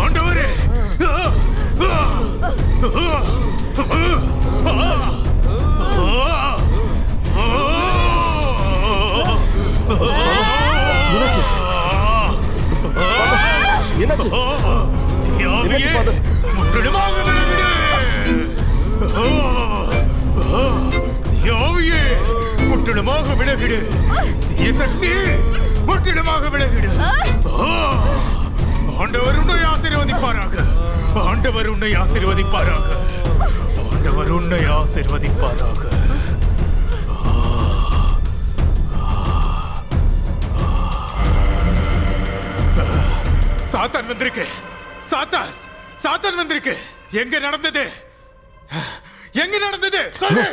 ஆண்டவரே, முற்றிலுமாக விலகிடு. யாவியே முற்றிலுமாக விலகிடு. தீய சக்தி முற்றிலுமாக விலகிடு. ஆண்டவர் உன்னை ஆசீர்வதிப்பாராக. ஆண்டவர் உன்னை ஆசீர்வதிப்பாராக. ஆண்டவர் உன்னை ஆசீர்வதிப்பாராக. சாத்தான் வந்திருக்கு. சாத்தான் சாத்தான் வந்திருக்கு. எங்க நடந்தது? எங்க நடந்தது சொல்லு.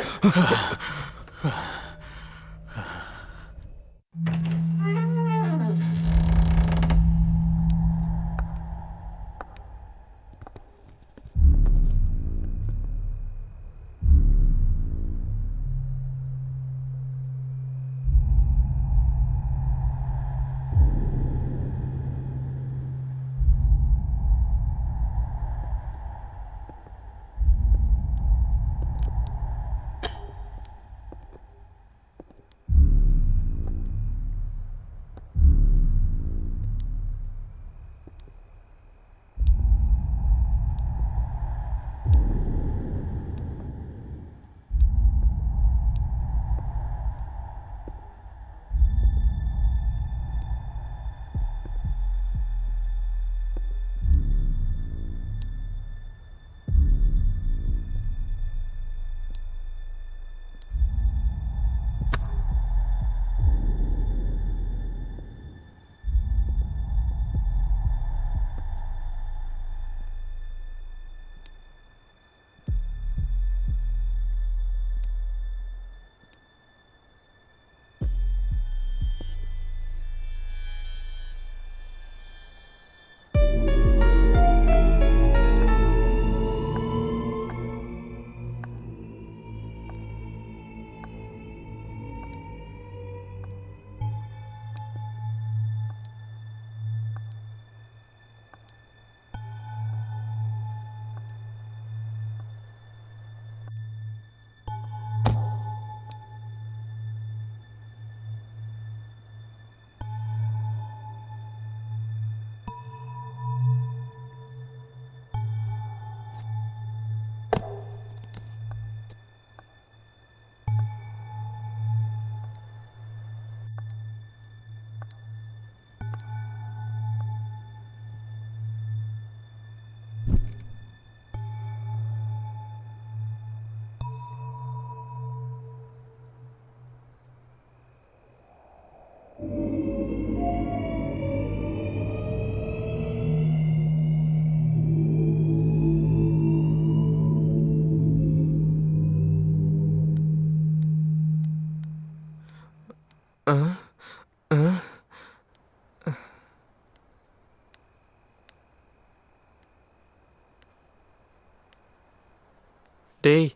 டேய்,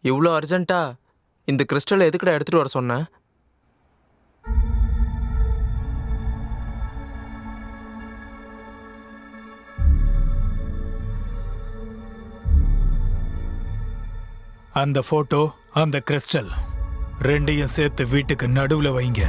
இவ்வளோ அர்ஜென்ட்டா இந்த கிறிஸ்டலை எதுக்குடா எடுத்துட்டு வர சொன்ன? அந்த போட்டோ, அந்த கிறிஸ்டல் ரெண்டையும் சேர்த்து வீட்டுக்கு நடுவுல வைங்க.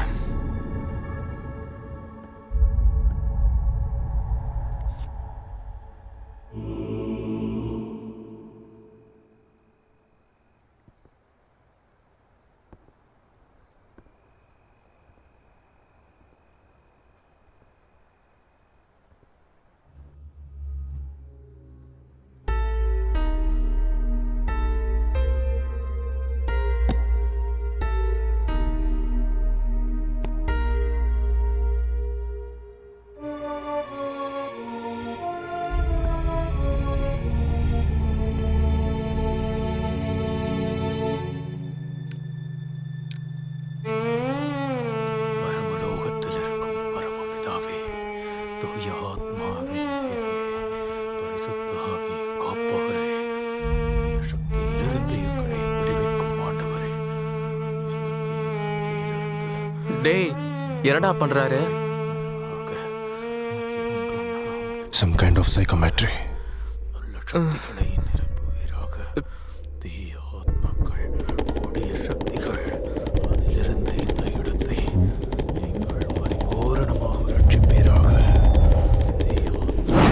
டேய் என்னடா பண்றாரு? Some kind of psychometry. சக்திகளை நிரப்புவீராக. தீய ஆத்மாக்கள், கொடிய சக்திகள், அதிலிருந்து இந்த இடத்தை நீங்கள் பரிபூரணமாக ரட்சிப்பீராக. தீய ஆத்மா.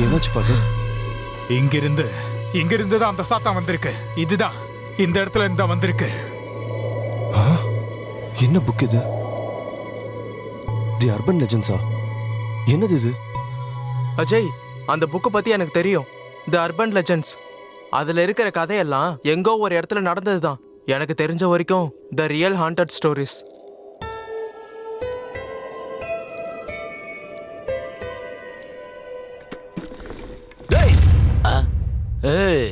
என்னாச்சு ஃபாதர்? இங்கிருந்து தான் அந்த சாத்தான் வந்திருக்கு. இதுதான் இந்த இடத்துல இருந்தா வந்திருக்கு. என்ன புக் இது? தி அர்பன் லெஜெண்ட்ஸா? என்னது இது? அஜய், அந்த புக்கை பத்தி எனக்கு தெரியும். The urban legends. அதுல இருக்கிற கதையெல்லாம் எங்கோ ஒரு இடத்துல நடந்ததுதான். எனக்கு தெரிஞ்ச வரைக்கும் த ரியல் ஹாண்டட் ஸ்டோரிஸ். ஏய்,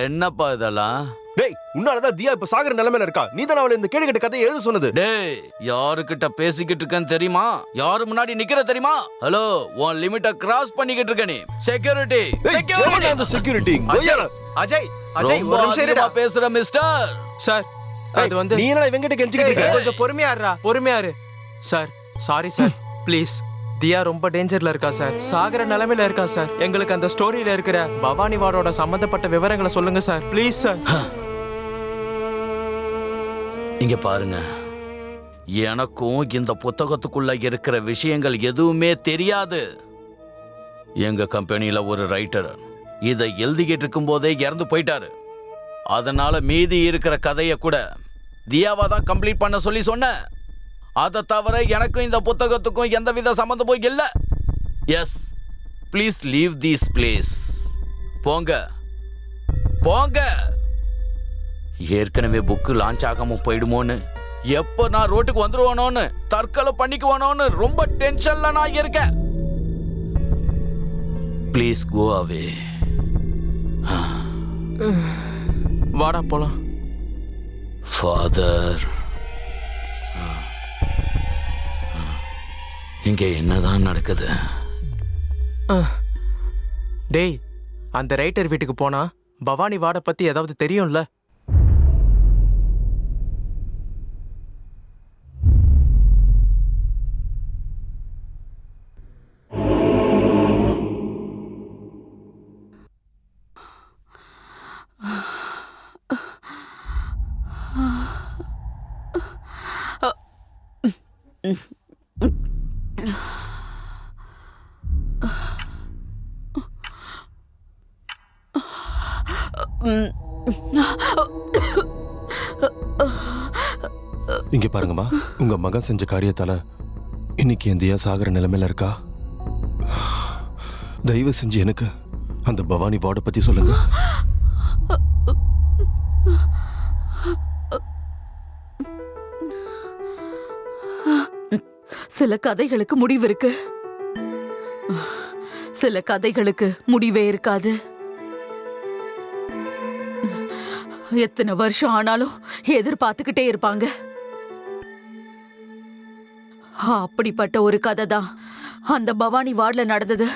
என்னப்பா இதெல்லாம்? டேய், உன்னாலதான் தியா இப்ப சாகர நிலைமையில இருக்கா. நீ தான் அவளை இந்த கேடுகட்ட கதையை எழுத சொன்னது. டேய், யாருக்கிட்ட பேசிக்கிட்டு இருக்கேன்னு தெரியுமா? யாரு முன்னாடி நிக்கிற தெரியுமா? ஹலோ, உன் லிமிட்ட கிராஸ் பண்ணிக்கிட்டு இருக்க நீ. செக்யூரிட்டி, செக்யூரிட்டி, அந்த செக்யூரிட்டி. அஜய், அஜய், ஒரு நிமிஷம் இருடா. பேசுற மிஸ்டர். சார், அது வந்து நீ என்னடா வெங்கட்ட கெஞ்சிக்கிட்டு இருக்க? கொஞ்சம் பொறுமையா இருடா, பொறுமையா இரு. Sir, sorry sir, please. Diya ரொம்ப டேஞ்சர்ல இருக்கா சார். சாகர நிலைமையில இருக்கா சார். எங்களுக்கு அந்த ஸ்டோரியில இருக்கிற பவானி வார்டோட சம்பந்தப்பட்ட விவரங்களை சொல்லுங்க சார், ப்ளீஸ் சார். இங்க பாருங்க, எனக்கும் இந்த புத்தகத்துக்குள்ள இருக்கிற விஷயங்கள் எதுவுமே தெரியாது. எங்க கம்பெனியில ஒரு ரைட்டர் இதை எழுதிக்கிட்டு இருக்கும் போதே இறந்து போயிட்டாரு. அதனால மீதி இருக்கிற கதையை கூட தியாவா தான் கம்ப்ளீட் பண்ண சொல்லி சொன்னேன். அதை தவிர எனக்கும் இந்த புத்தகத்துக்கும் எந்தவித சம்மந்தமும் இல்லை. Yes, please leave this place. போங்க போங்க. ஏற்கனவே புக்கு லான்ச் ஆகாம போயிடுமோன்னு, எப்போ நான் ரோட்டுக்கு வந்துருவானோன்னு, தற்கொலை பண்ணிக்குவானோன்னு ரொம்ப டென்ஷன்ல நான் இருக்கேன். ப்ளீஸ் கோ அவே. வாடா போலாம். ஃபாதர், இங்க என்னதான் நடக்குது? டேய், அந்த ரைட்டர் வீட்டுக்கு போனா பவானி வார்டை பத்தி ஏதாவது தெரியும்ல? இங்க பாருங்கம்மா, உங்க மகன் செஞ்ச காரியத்தால இன்னைக்கு இந்தியா சாகர நிலைமையில இருக்கா. தயவு செஞ்சு எனக்கு அந்த பவானி வார்டை பத்தி சொல்லுங்க. சில கதைகளுக்கு முடிவு இருக்கு, சில கதைகளுக்கு முடிவே இருக்காது. எத்தனை வருஷம் ஆனாலும் எதிர்பார்த்துக்கிட்டே இருப்பாங்க. அப்படிப்பட்ட ஒரு கதை தான் அந்த பவானி வார்டுல நடந்தது.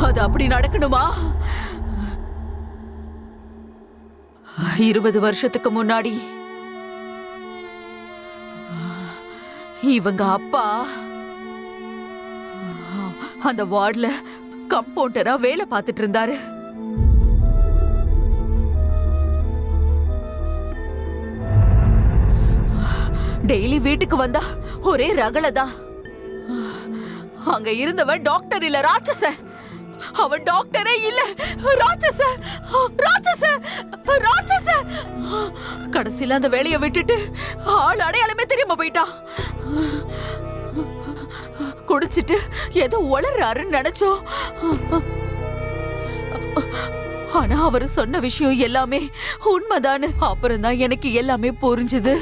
அது அப்படி நடக்கணுமா? 20 வருஷத்துக்கு முன்னாடி இவங்க அப்பா அந்த வார்டுல கம்பவுண்டரா வேலை பார்த்துட்டு இருந்தாரு. டெய்லி வீட்டுக்கு வந்தா ஒரே ரகலதான். அங்க இருந்தவன் டாக்டர் இல்ல ராட்சச. அவன் டாக்டரே இல்ல, ராட்சச ராட்சச ராட்சச. கடைசியில அந்த வேலையை விட்டுட்டு ஆள் அடையாளமே தெரியாம போயிட்டான். குடிச்சிட்டு ஏதோ உளறாருன்னு நினைச்சோம். ஆனா அவரு சொன்ன விஷயம் எல்லாமே உண்மைதான்னு அப்புறம் தான் எனக்கு எல்லாமே புரிஞ்சுது.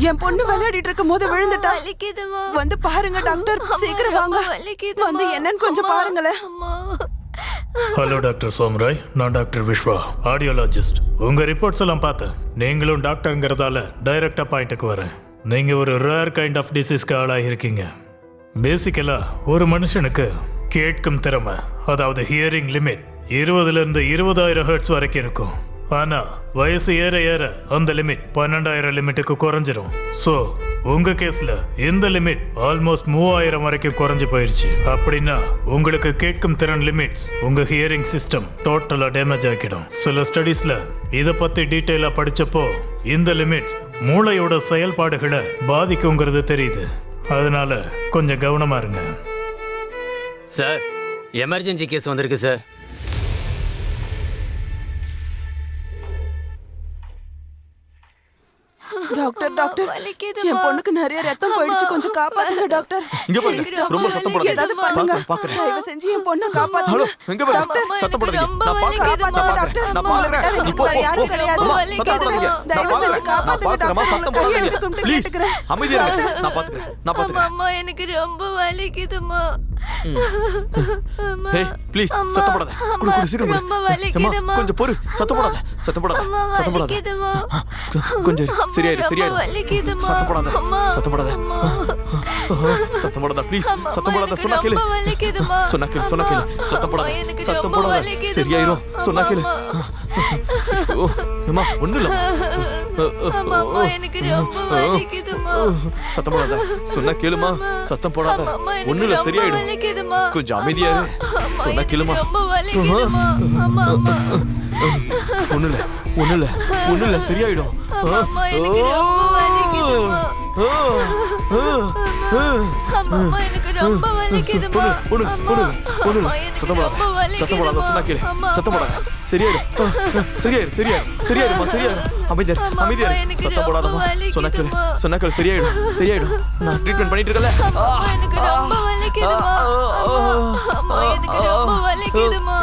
என் பொண்ணு விளையாடிட்டு இருக்கும் போது விழுந்துட்டா. வந்து பாருங்க டாக்டர், சீக்கிரம் வாங்க. வந்து என்னன்னு கொஞ்சம் பாருங்களேன். ஹலோ டாக்டர் சோம்ராய், நான் டாக்டர் விஸ்வா, ஆடியோலாஜிஸ்ட். உங்க ரிப்போர்ட்ஸ் எல்லாம் பார்த்தேன். நீங்களும் டாக்டருங்கிறதால டைரக்டா பாயிண்ட்டுக்கு வரேன். நீங்க ஒரு ரேர் கைண்ட் ஆஃப் டிசீஸ்க்கு ஆளாகிருக்கீங்க. பேசிக்கலா ஒரு மனுஷனுக்கு கேட்கும் திறமை, அதாவது ஹியரிங் லிமிட் 20,000 to 20,000 ஹெர்ட்ஸ் வரைக்கும் இருக்கும். ஆனா வயசு ஏற ஏற அந்த லிமிட் 12,000 லிமிட்டுக்கு குறைஞ்சிரும். ஸோ உங்க கேஸ்ல இந்த லிமிட் ஆல்மோஸ்ட் 3,000 வரைக்கும் குறைஞ்சு போயிருச்சு. அப்படின்னா உங்களுக்கு கேட்கும் திறன் லிமிட்ஸ், உங்க ஹியரிங் சிஸ்டம் டோட்டலா டேமேஜ் ஆக்கிடும். சில ஸ்டடீஸ்ல இதை பத்தி டீட்டெயிலா படிச்சப்போ இந்த லிமிட்ஸ் மூளையோட செயல்பாடுகளை பாதிக்குங்கிறது தெரியுது. அதனால கொஞ்சம் கவனமா இருங்க. சார், எமர்ஜென்சி கேஸ் வந்திருக்கு சார். டாக்டர் டாக்டர், என் பொண்ணுக்கு நிறைய ரத்தம் போயிடுச்சு, கொஞ்சம் காப்பாத்துங்க டாக்டர். இங்க பாருங்க, ரொம்ப சத்தம் போடாதீங்க. ஏதாவது பண்ணுங்க, பாக்குறேன். தயவு செஞ்சு என் பொண்ணை காப்பாத்துங்க. ஹலோ, எங்க பாருங்க, சத்தம் போடாதீங்க. நான் பாக்குறேன். நான் பாக்குறேன். நீ போ யாரும் கிடையாது. சத்தம் போடாதீங்க. தயவு செஞ்சு காப்பாத்துங்க டாக்டர். சத்தம் போடாதீங்க. ப்ளீஸ் அமைதியா இருங்க. நான் பாத்துக்கிறேன். அம்மா எனக்கு ரொம்ப வலிக்குதுமா. ஏய் ப்ளீஸ் சத்தம் போடாத. குடு சீக்கிரம் குடு. அம்மா கொஞ்சம் பொறு. சத்தம் போடாத. சத்தம் போடாத. கொஞ்சம் சரியாயிரு. சத்தம் போடாத. சத்தம் போடாத. சத்தம் போடாத ப்ளீஸ். சத்தம் போடாத. சொன்னா கேளு. சத்தம் போடாத. சத்தம் போடாத. சரியாயிரும். சொன்னா கேளு. அம்மா ஒண்ணு இல்ல. சத்தம் போடாத. சொன்னா கேளுமா. சத்தம் போடாத. ஒண்ணு இல்ல, சரியாயிடும். கொஞ்சம் அமைதியா இரு. சொன்னா கேளுமா. ஒண்ணு இல்ல, சரியாயிடும். சத்தம் போடாத. சொன்னா கேளு. சத்தம் போடாத. சரியாயிரும். அமைதியா சத்தம் போடாதமா. சொன்னா கேளு. சரியாயிடும். நான் ட்ரீட்மெண்ட் பண்ணிட்டு இருக்கல. எனக்கு ரொம்ப வலிக்குதுமா. அம்மா எனக்கு ரொம்ப வலிக்குதுமா.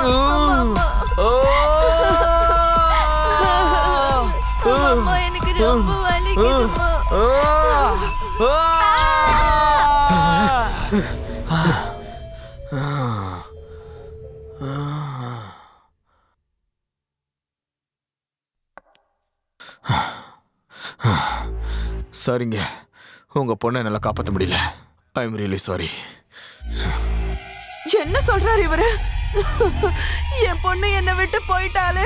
அம்மா எனக்கு ரொம்ப வலிக்குதுமா. சரிங்க, உங்க பொண்ணை என்னால காப்பாற்ற முடியல. I am really sorry. என்ன சொல்றாரு இவரு? என் பொண்ணு என்னை விட்டு போயிட்டாலே.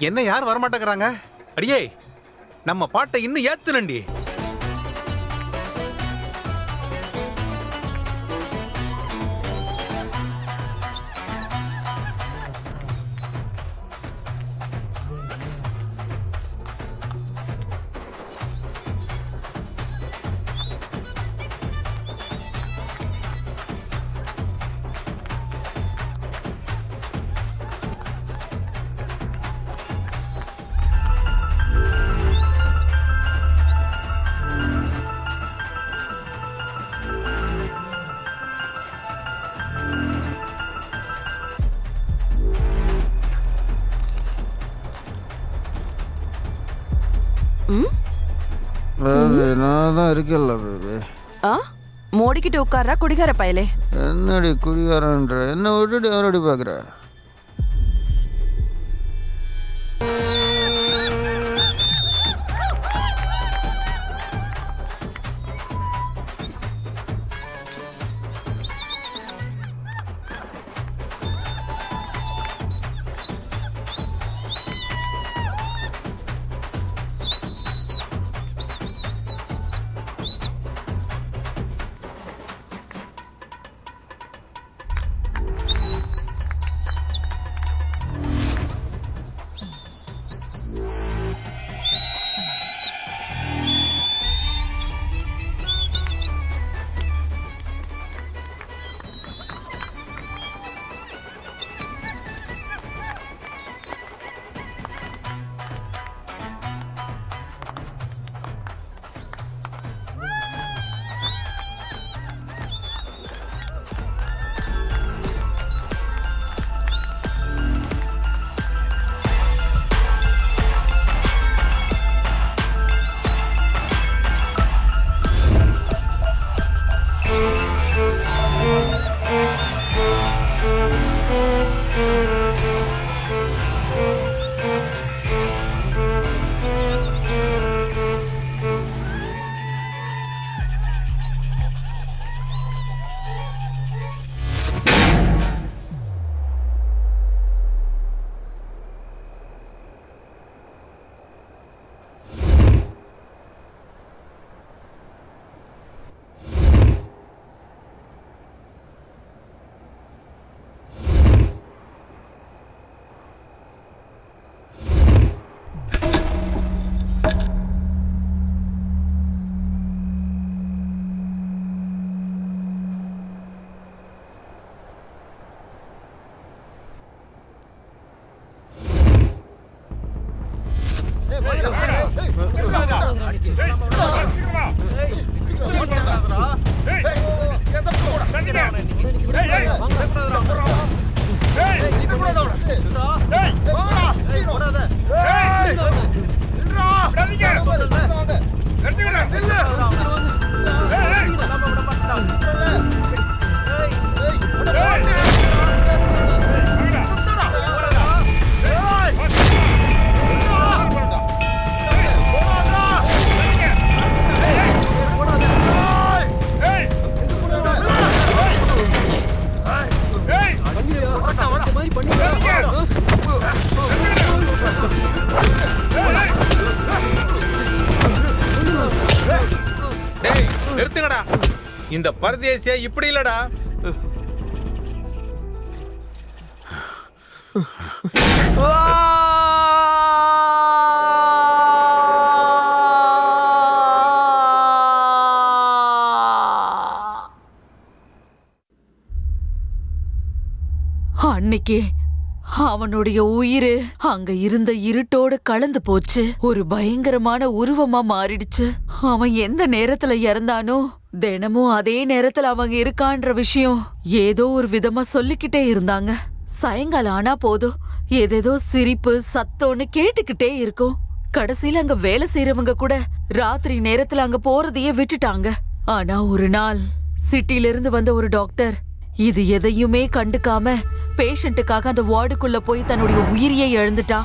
என்ன யார் வரமாட்டேங்கிறாங்க? அடியே, நம்ம பாட்டை இன்னும் ஏத்துனண்டி. நான் தான் இருக்கல பேபி. மோடிக்கிட்டு உட்கார்றா குடிகார பயலே. என்னடி குடிகாரன்ற? என்ன விட்டுட்டு யாரடி பாக்குற? நிறுத்துங்கடா. இந்த பரதேசியா இப்படி இல்லடா. அன்னைக்கு அவனுடைய உயிரு அங்க இருந்த இருட்டோட கலந்து போச்சு. ஒரு பயங்கரமான உருவமா மாறிடுச்சு. அவன் எந்த நேரத்துல இறந்தானோ தினமும் அதே நேரத்துல அவங்க இருக்கான்ற விஷயம் ஏதோ ஒரு விதமா சொல்லிக்கிட்டே இருந்தாங்க. சாயங்காலம் ஆனா போதும் ஏதேதோ சிரிப்பு சத்தம்னு கேட்டுக்கிட்டே இருக்கும். கடைசியில அங்க வேலை செய்யறவங்க கூட ராத்திரி நேரத்துல அங்க போறதையே விட்டுட்டாங்க. ஆனா ஒரு நாள் சிட்டில இருந்து வந்த ஒரு டாக்டர் இது எதையுமே கண்டுக்காம பேஷண்ட்டுக்காக அந்த வார்டுக்குள்ள போய் தன்னுடைய உயிரியை இழந்துட்டா.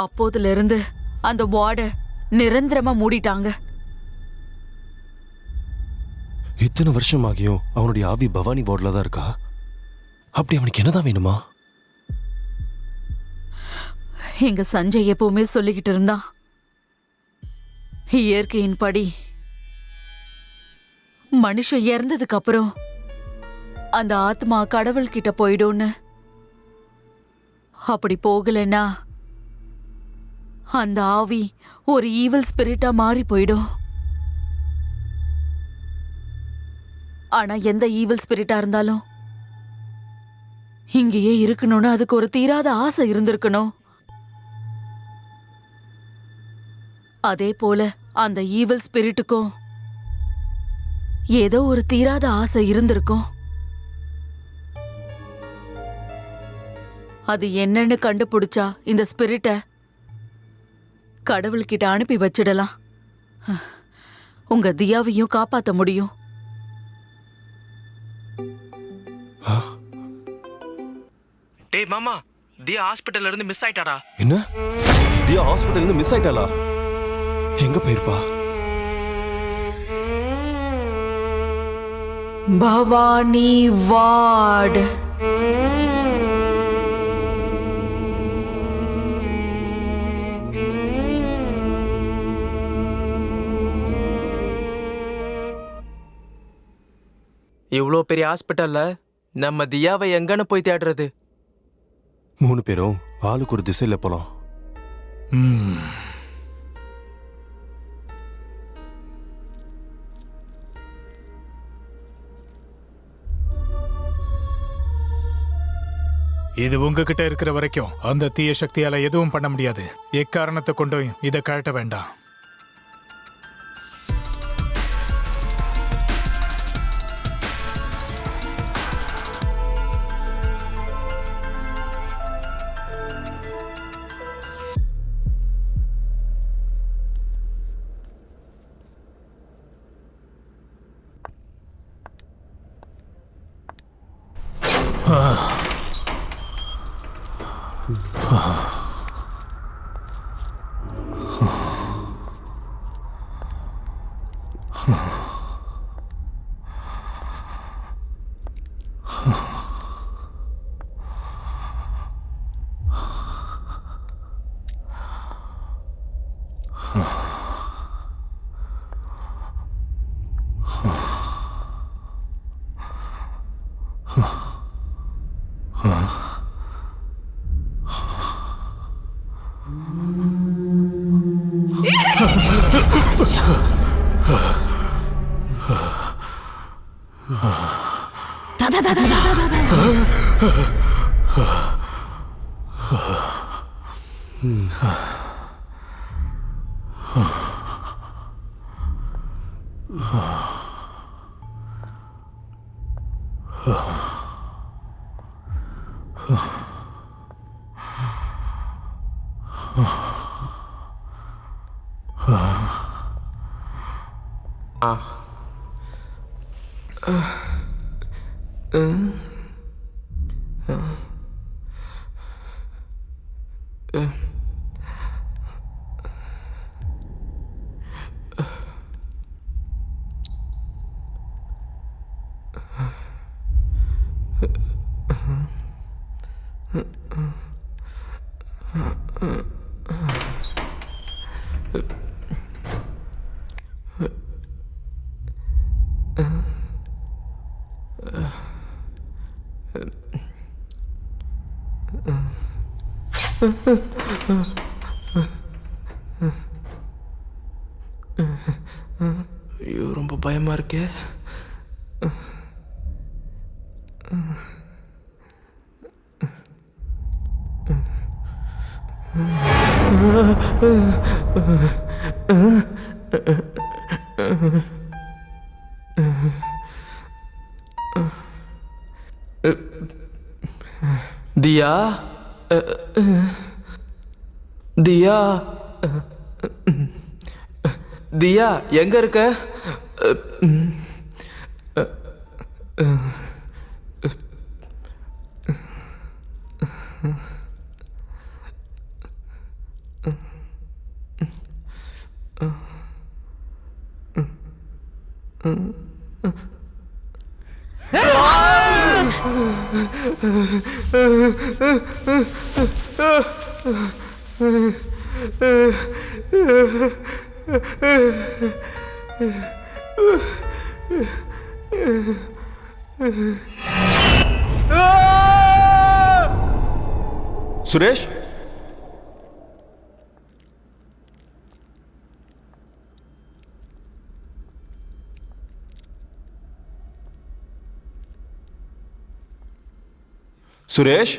அப்போதுல இருந்து அந்த வார்டை நிரந்தரமா மூடிட்டாங்க. இத்தனை வருஷம் ஆகியும் அவனுடைய ஆவி பவானி வார்டில் தான் இருக்கா? அப்படி அவனுக்கு என்னதான் வேணுமா? எங்க சஞ்சய் எப்பவுமே சொல்லிக்கிட்டு இருந்தான், இயற்கையின் படி மனுஷன் இறந்ததுக்கு அப்புறம் அந்த ஆத்மா கடவுள் கிட்ட போயிடும்னு. அப்படி போகலன்னா அந்த ஆவி ஒரு ஈவில் ஸ்பிரிட்டா மாறி போயிடும். ஆனா எந்த ஈவில் ஸ்பிரிட்டா இருந்தாலும் இங்கேயே இருக்கணும்னு அதுக்கு ஒரு தீராத ஆசை இருந்திருக்கணும். அதே போல அந்த ஈவில் ஸ்பிரிட்டுக்கும் ஏதோ ஒரு தீராத ஆசை இருந்திருக்கும். அது என்னன்னு கண்டுபிடிச்சா இந்த ஸ்பிரிட்ட கடவுள்கிட்ட அனுப்பி வச்சிடலாம். உங்க தியாவையும் காப்பாத்த முடியும். டேய் மாமா, தியா ஹாஸ்பிட்டல்ல இருந்து மிஸ் ஆயிட்டாடா. என்ன? தியா ஹாஸ்பிட்டல்ல இருந்து மிஸ் ஆயிட்டாளா? எங்க போயிருப்பா? பவானி வார்டு. இவ்வளோ பெரிய ஹாஸ்பிட்டல்ல நம்ம தியாவை எங்கன்னு போய் தேடுறது? 3 பேரும் ஆளுக்கு ஒரு திசையில போலாம். இது உங்ககிட்ட இருக்கிற வரைக்கும் அந்த தீய சக்தியால எதுவும் பண்ண முடியாது. எக்காரணத்தை கொண்டும் இதை கழட்ட வேண்டாம். ஐயோ, ரொம்ப பயமா இருக்கே. தியா, தியா, தியா எங்க இருக்க? சுரேஷ், சுரேஷ்,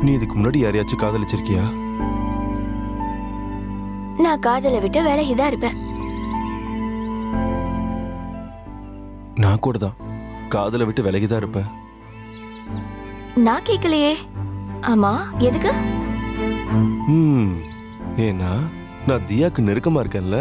நீ இதுக்கு முன்னாடி யாரையாச்சும் காதலிச்சிருக்கியா? நான் காதலை விட்டு விலகிதான் இருப்பேன். நான் கூட தான் காதலை விட்டு விலகிதான் இருப்பேன். நான் கேட்கலையே. ஆமா, எதுக்கு? ஏன்னா நான் தியாக்கு நெருக்கமா இருக்கேன்ல.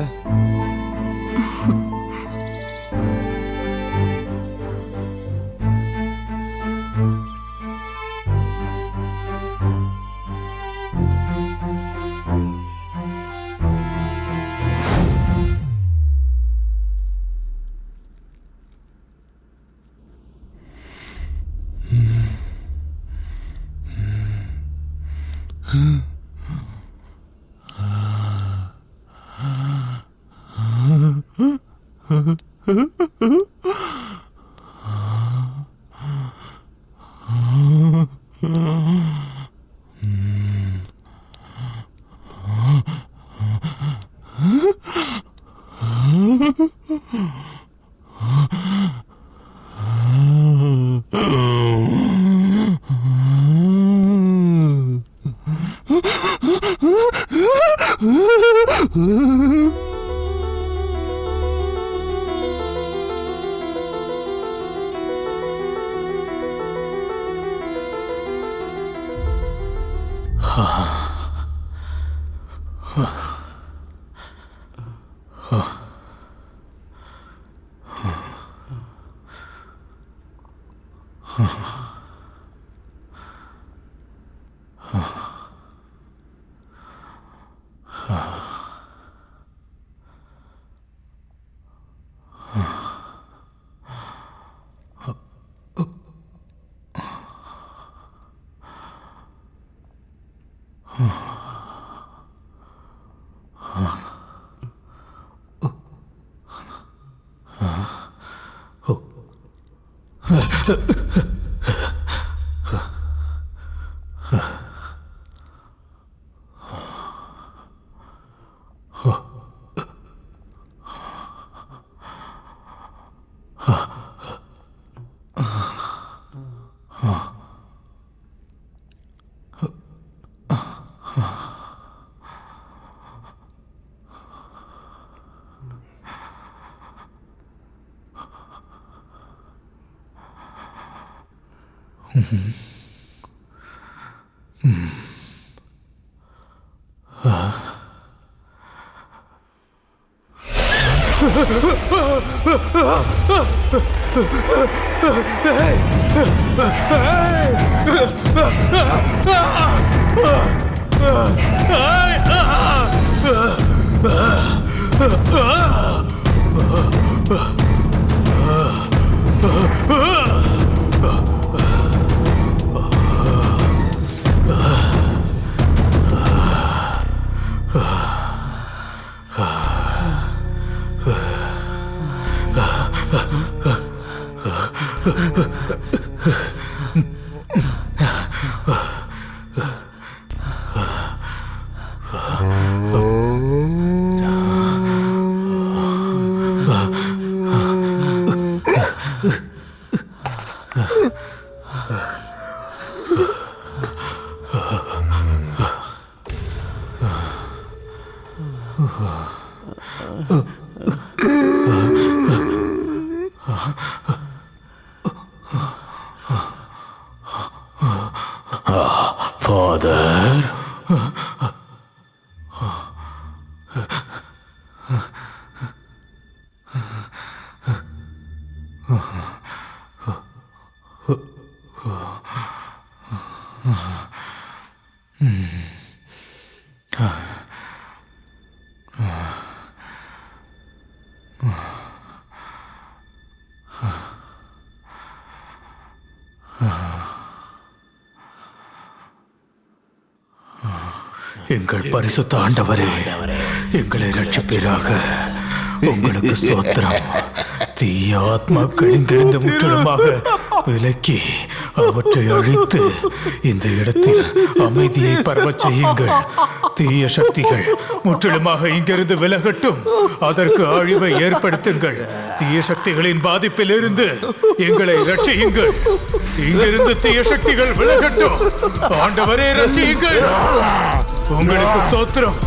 ஃபாதர், எங்கள் பரிசுத்த ஆண்டவரே, எங்களை ரட்சிப்பீராக. உங்களுக்கு ஸ்தோத்திரம். தீய ஆத்மாக்கள் இங்கிருந்து முற்றிலுமாக விலக்கி அவற்றை அழித்து இந்த இடத்தில் அமைதியை பரவச் செய்யுங்கள். தீய சக்திகள் முற்றிலுமாக இங்கிருந்து விலகட்டும். அதற்கு அழிவை ஏற்படுத்துங்கள். தீய சக்திகளின் பாதிப்பில் இருந்து எங்களை ரட்சியுங்கள். இங்கிருந்து தீய சக்திகள் விலகட்டும். ஆண்டவரே, ரட்சியுங்கள். உங்களுக்கு ஸ்தோத்திரம்.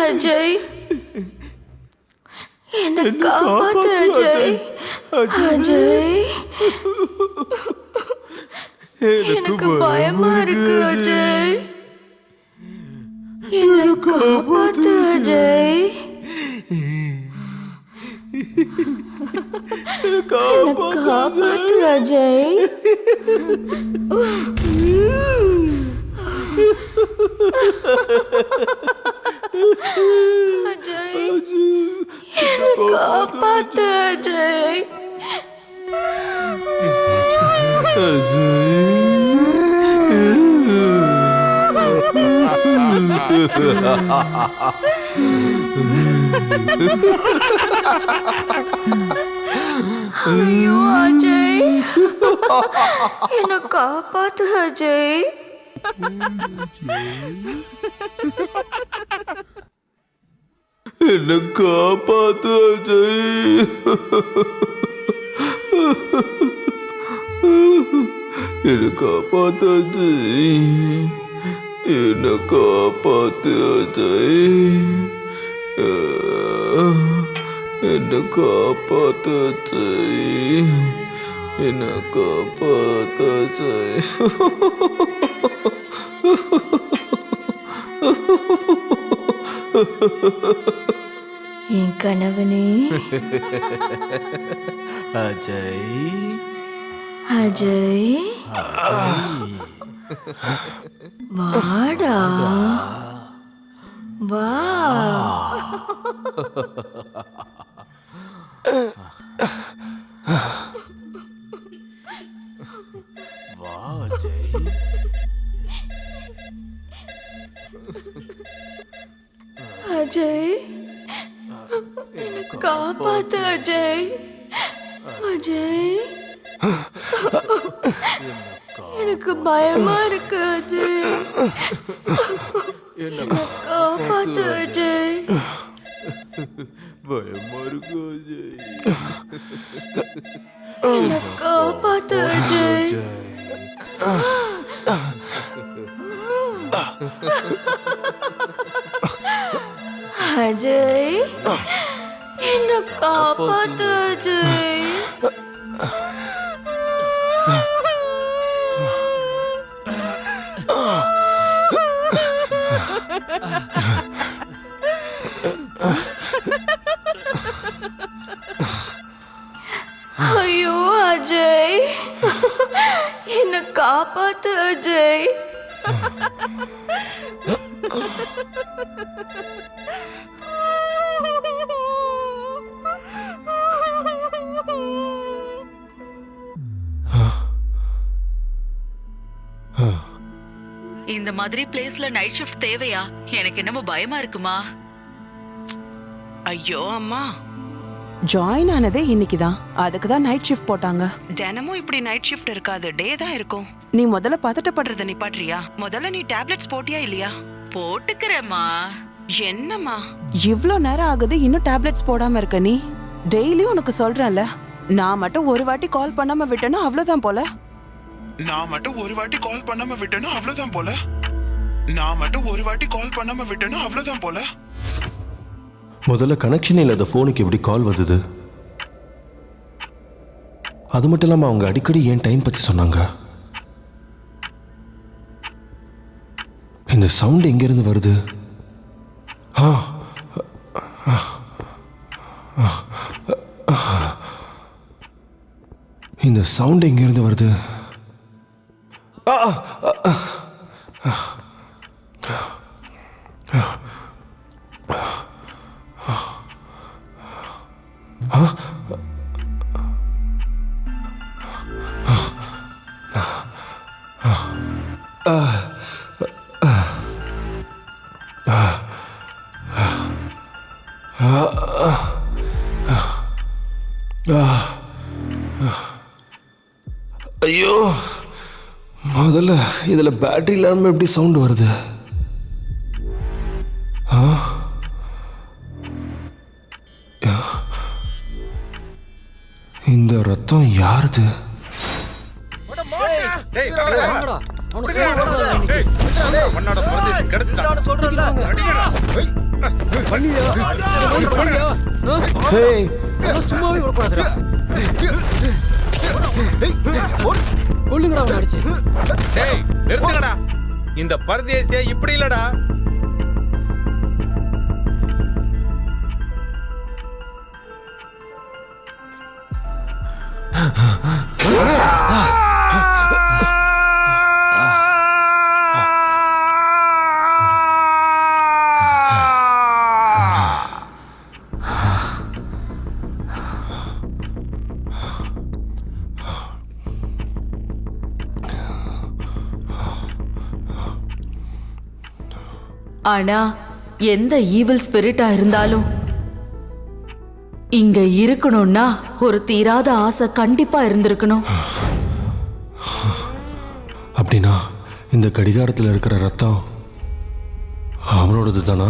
அஜய், என்ன காப்பாத்து அஜய். அஜய், எனக்கு பயமா இருக்கு அஜய். என்னை காப்பாத்து அஜய். என்னை காப்பாத்து அஜய். அஜய், என்னை காப்பாத்து அஜய். ஐயோ அஜய், என்னை காப்பாத்து அஜய். என்னை காப்பாத்து அஜய். என்னை காப்பாத்து அஜய். என்னை காப்பாத்து அஜய். என்னை காப்பாத்து அஜய். என்னை காப்பாத்து அஜய். என் கணவனே அஜய். அஜய், வாடா வா. வா அஜய். அஜய், என்னை காப்பாத்து அஜய். அஜய், எனக்கு பயமா இருக்கு அஜய். என்னை காப்பாத்து அஜய். பயமா இருக்கு அஜய். என்னை காப்பாத்து அஜய். அஜய், என்னை காப்பாத்து அஜய். ஐயோ அஜய், என்னை காப்பாத்து அஜய். இந்த மாதிரி பிளேஸ்ல நைட் ஷிஃப்ட் தேவையா? எனக்கு என்னமோ பயமா இருக்குமா. ஐயோ அம்மா, ஜாயின் ஆனதே இன்னைக்கு தான். அதுக்கு தான் நைட் ஷிஃப்ட் போட்டாங்க. தினமும் இப்படி நைட் ஷிஃப்ட் இருக்காது, டே தான் இருக்கும். நீ முதல்ல பதட்டப்படுறத நிப்பாட்றியா? முதல்ல நீ டேப்லெட்ஸ் போட்டியா இல்லையா? போட்டுக்கிறேம்மா. என்னம்மா இவ்ளோ நேரம் ஆகுது இன்னும் டேப்லெட்ஸ் போடாம இருக்க நீ? டெய்லியும் உனக்கு சொல்றேன்ல, நான் மட்டும் ஒரு வாட்டி கால் பண்ணாம விட்டேன்னா அவ்வளவுதான் போல. நான் மட்டும் ஒரு வாட்டி கால் பண்ணாம விட்டேன்னா அவ்வளவுதான் போல. நான் மட்டும் ஒரு வாட்டி கால் பண்ணாம விட்டேன்னா அவ்வளவுதான் போல. முதல்ல கனெக்ஷன் இல்லாத ஃபோனுக்கு எப்படி கால் வந்தது? அது மட்டும் இல்லாமல் அவங்க அடிக்கடி ஏன் டைம் பற்றி சொன்னாங்க? இந்த சவுண்ட் எங்கேருந்து வருது? இந்த சவுண்ட் எங்கேருந்து வருது? ஐயோ, முதல்ல இதுல பேட்டரி இல்லாம எப்படி சவுண்ட் வருது? இந்த ரத்தம் யாருது? சும்மாவே விடக்கூடாதுடா. கொல்லுங்கடா. இந்த பரதேசியா இப்படி இல்லடா. ஆனா எந்த ஈவில் ஸ்பிரிட்டா இருந்தாலும் இங்க இருக்கணும்னா ஒரு தீராத ஆசை கண்டிப்பா இருந்திருக்கணும். அப்படின்னா இந்த கடிகாரத்தில் இருக்கிற ரத்தம் அவனோடது தானா?